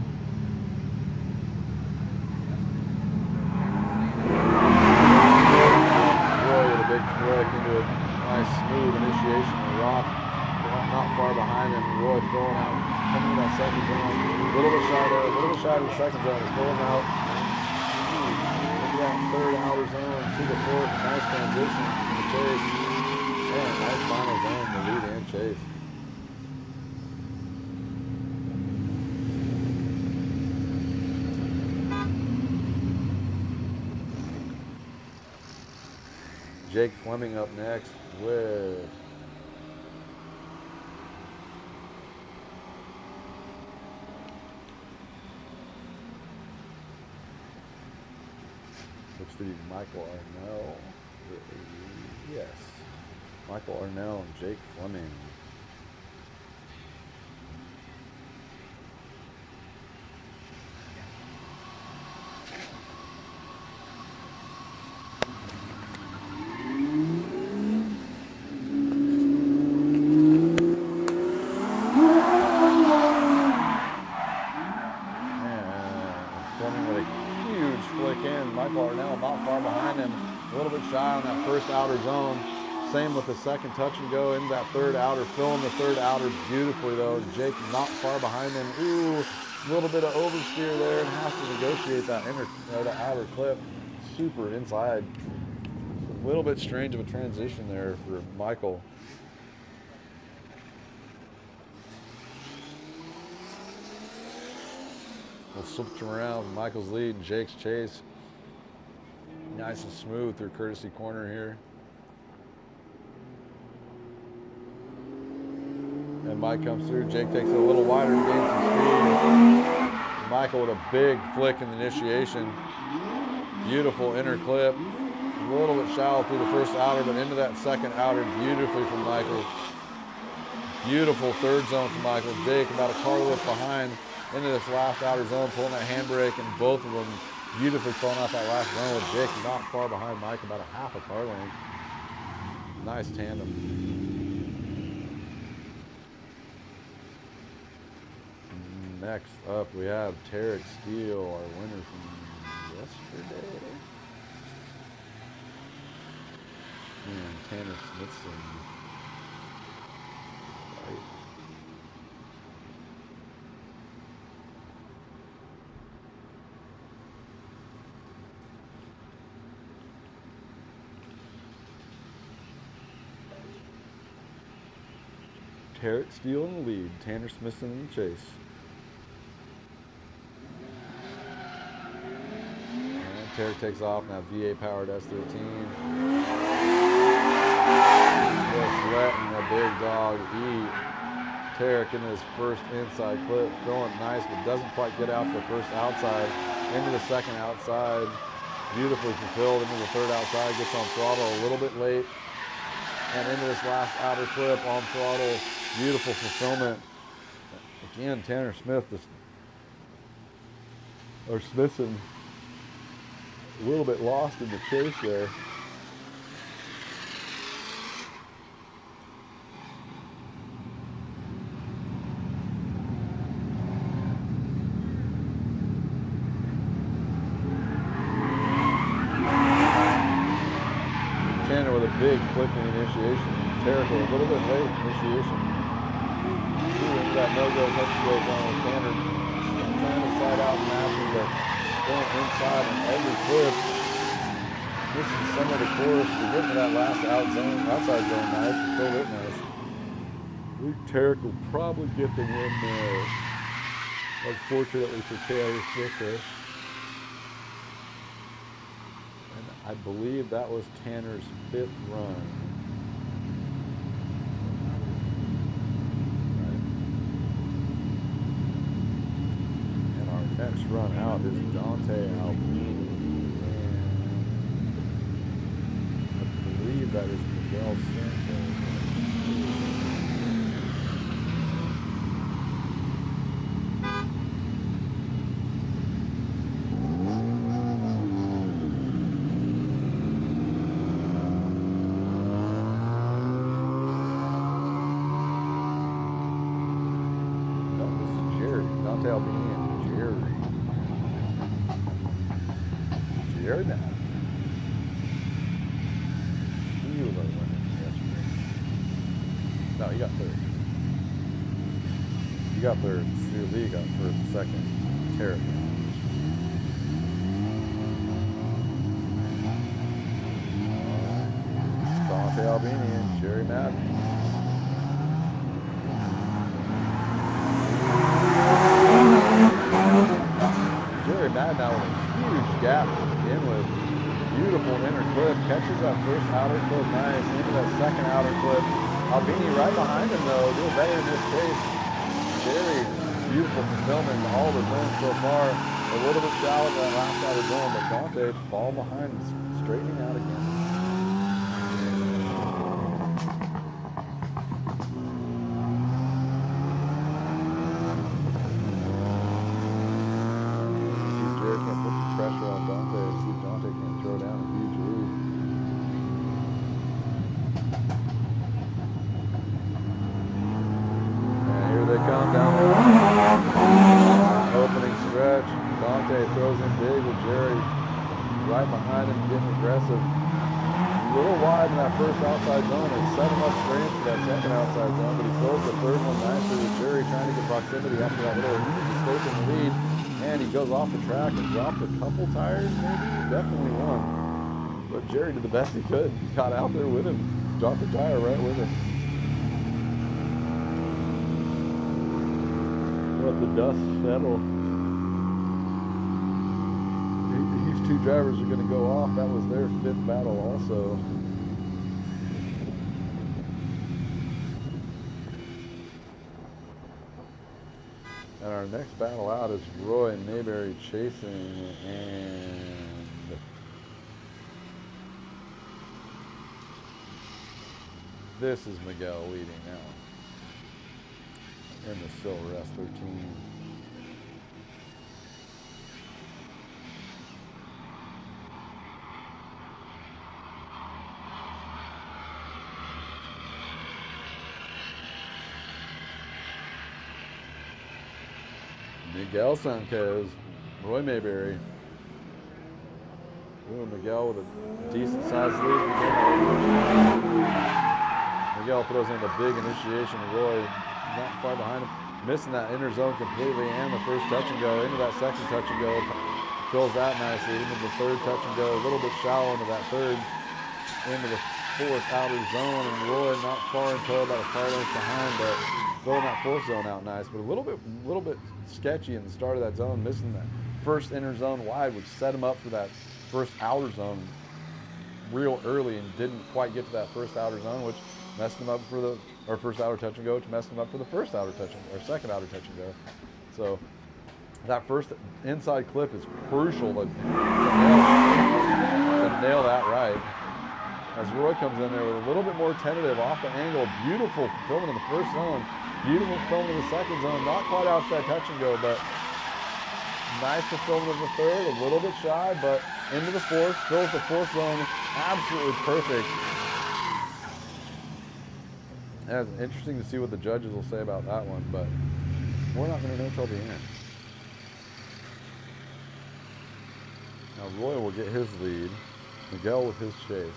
Roy with a big flick into a nice smooth initiation of Rock. Not far behind him. Roy filling out, coming to that second zone. A little bit shy there, a little bit shy to the second zone. He's filling out. Into that third outer zone to the fourth. Nice transition in the chase. And nice final zone, the lead and chase. Jake Fleming up next with looks to be Michael Arnell. Yes. Michael Arnell and Jake Fleming. Michael Arnell not far behind him, a little bit shy on that first outer zone. Same with the second touch and go into that third outer, filling the third outer beautifully though. Jake not far behind him. Ooh, a little bit of oversteer there and has to negotiate that that outer clip. Super inside. A little bit strange of a transition there for Michael. We'll switch him around. Michael's lead and Jake's chase. Nice and smooth through courtesy corner here. And Mike comes through. Jake takes it a little wider to gain some speed. Michael with a big flick in the initiation. Beautiful inner clip. A little bit shallow through the first outer, but into that second outer beautifully from Michael. Beautiful third zone from Michael. Jake about a car length behind into this last outer zone, pulling that handbrake, and both of them beautifully filling out that last zone with Jake not far behind Mike, about a half a car length. Nice tandem. Next up, we have Tarek Steele, our winner from yesterday. And Tanner Smithson. Right. Tarek Steele in the lead, Tanner Smithson in the chase. Tarek takes off now, VA powered S13. Just letting the big dog eat. Tarek in his first inside clip, feeling nice, but doesn't quite get out the first outside. Into the second outside, beautifully fulfilled. Into the third outside, gets on throttle a little bit late. And into this last outer clip on throttle, beautiful fulfillment. Again, Tanner Smith, or Smithson, a little bit lost in the chase there. Tanner with a big flicking initiation. Tarek a little bit late initiation. Into that no-go touch and go zone with Tanner. Trying to slide out and matching, but going inside on every clip. Missing some of the course to get to that last outside zone nice and filled it nice. I think Tarek will probably get the win there. Unfortunately for Tanner Smith there. And I believe that was Tanner's 5th run. And our next run out is Dante Albini. I believe that is Miguel Sanchez. Dante Albini and Jerry now. He was our winner yesterday. No, he got third. He got third. Steer Lee got first, second. Tarek. Dante Albini and Jerry Madden. Jerry Madden out with a huge gap to begin with. Beautiful inner clip, catches that first outer clip nice, into that second outer clip. Albini right behind him though, doing better in this chase. Very beautiful fulfillment in all the zones so far. A little bit shallow to that last outer zone, but Dante fall behind and straightening out again. See if Jared can't put some pressure on Dante. See if Dante can throw down a huge lead. And here they come down the opening stretch. Dante throws in big with Jerry right behind him, getting aggressive. A little wide in that first outside zone. It set him up strange for that second outside zone, but he fills the third one nicely with Jerry trying to get proximity after that little mistake in the lead. And he goes off the track and dropped a couple tires, maybe? Definitely one. But Jerry did the best he could. Got out there with him. Dropped the tire right with him. Let the dust settle. These two drivers are going to go off. That was their fifth battle also. And our next battle out is Roy Mayberry chasing, and this is Miguel leading now in the Silver S13. Miguel Sanchez, Roy Mayberry. Ooh, Miguel with a decent sized lead. Miguel throws in a big initiation. Roy not far behind him, missing that inner zone completely and the first touch and go into that second touch and go. Fills that nicely into the third touch and go. A little bit shallow into that third, into the fourth outer zone, and Roy not far in tow, about a car length behind, but filling that fourth zone out nice. But a little bit sketchy in the start of that zone, missing that first inner zone wide, which set him up for that first outer zone real early, and didn't quite get to that first outer zone, which messed him up for the first outer touch and go, which messed him up for the first outer touch and, or second outer touch and go. So that first inside clip is crucial to nail that right. As Roy comes in there with a little bit more tentative off the angle, beautiful fulfillment in the first zone, beautiful fulfillment in the second zone, not quite out to that touch and go, but nice fulfillment of the third, a little bit shy, but into the fourth, fills the fourth zone, absolutely perfect. And it's interesting to see what the judges will say about that one, but we're not going to know till the end. Now Roy will get his lead, Miguel with his chase.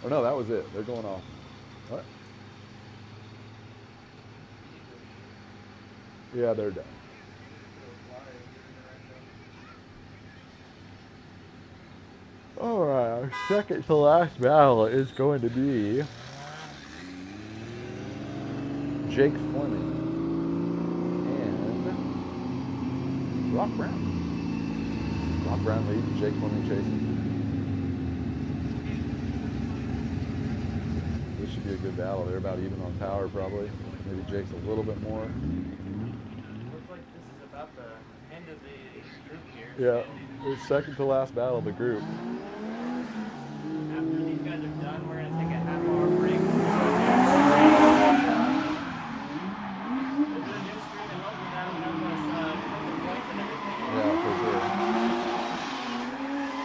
Oh no, that was it. They're going off. What? Yeah, they're done. All right, our second to last battle is going to be Jake Fleming and Rock Brown. Rock Brown leading, Jake Fleming chasing. This should be a good battle. They're about even on power probably. Maybe Jake's a little bit more. Looks like this is about the end of the group here. Yeah, it's second to last battle of the group. After these guys are done, we're going to take a half-hour break. Is there a new stream at home that'll help us put the points and everything? Yeah, for sure.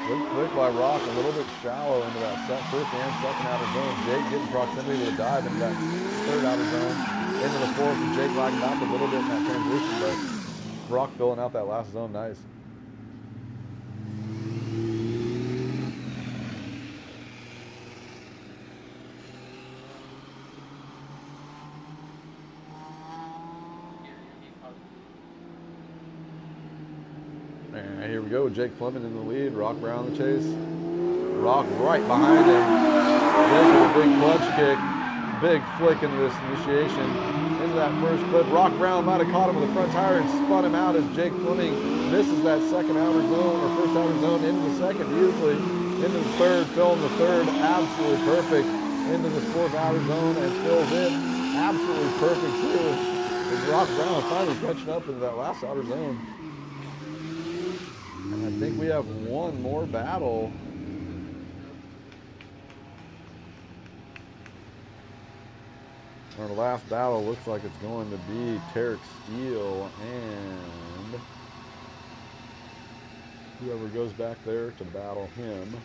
Good flick by Rock, a little bit shallow into that first and second outer zone. Jake getting proximity with a dive into that third outer zone, into the fourth, and Jake lagging back a little bit in that transition, but Rock filling out that last zone nice. And here we go, Jake Fleming in the lead, Rock Brown the chase. Rock right behind him. Jake with a big clutch kick, big flick into this initiation, into that first clip. Rock Brown might have caught him with the front tire and spun him out as Jake Fleming misses that second outer zone, or first outer zone, into the second beautifully. into the third, Phil in the third, absolutely perfect. Into the fourth outer zone, and Phil's it. Absolutely perfect too. And Rock Brown is finally catching up into that last outer zone. And I think we have one more battle. Our last battle looks like it's going to be Tarek Steele and whoever goes back there to battle him.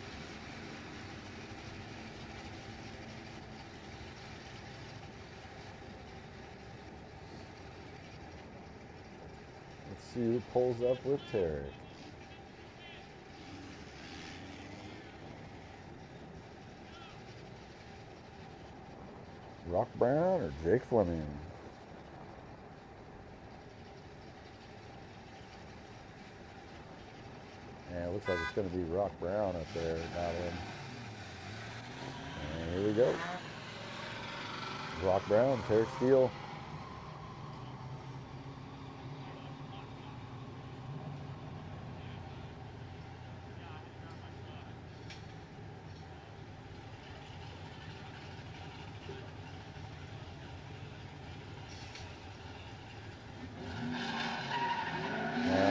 Let's see who pulls up with Tarek. Rock Brown or Jake Fleming? Yeah, it looks like it's going to be Rock Brown up there battling. And here we go. Rock Brown, Tarek Steele.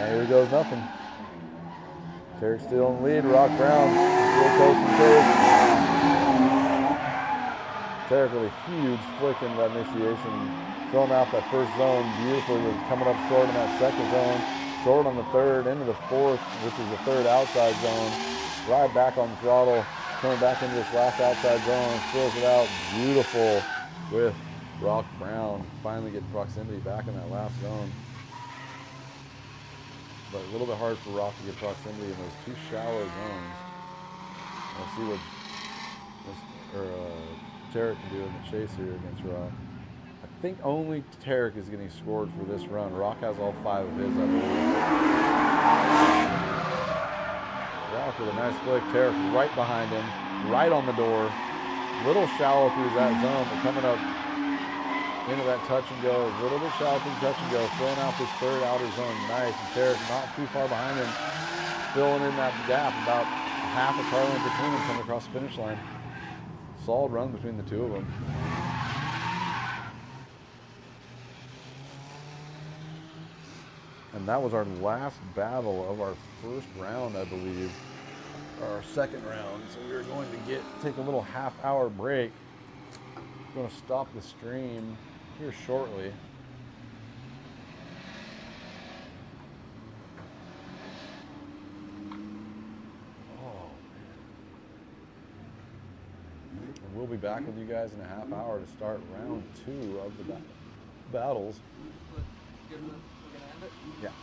Here goes nothing. Tarek Steele in the lead. Rock Brown still coaching Tarek. Tarek with a huge flick in that initiation, filling out that first zone beautifully. Was coming up short in that second zone, short on the third, into the fourth, which is the third outside zone. Right back on the throttle, coming back into this last outside zone, fills it out beautiful with Rock Brown. Finally getting proximity back in that last zone. But a little bit hard for Rock to get proximity in those two shallow zones. Let's see what Tarek can do in the chase here against Rock. I think only Tarek is getting scored for this run. Rock has all 5 of his, I believe. Rock with a nice flick. Tarek right behind him, right on the door. Little shallow through that zone, but coming up into that touch and go, a little bit shallow through touch and go, filling out this third outer zone. Nice, and Tarek not too far behind him, filling in that gap, about half a car length between them coming across the finish line. Solid run between the two of them. And that was our last battle of our first round, I believe, or our second round. So we are going to take a little half-hour break. I'm going to stop the stream here shortly. And we'll be back with you guys in a half hour to start round 2 of the battles. Good one. We're gonna end it. Yeah.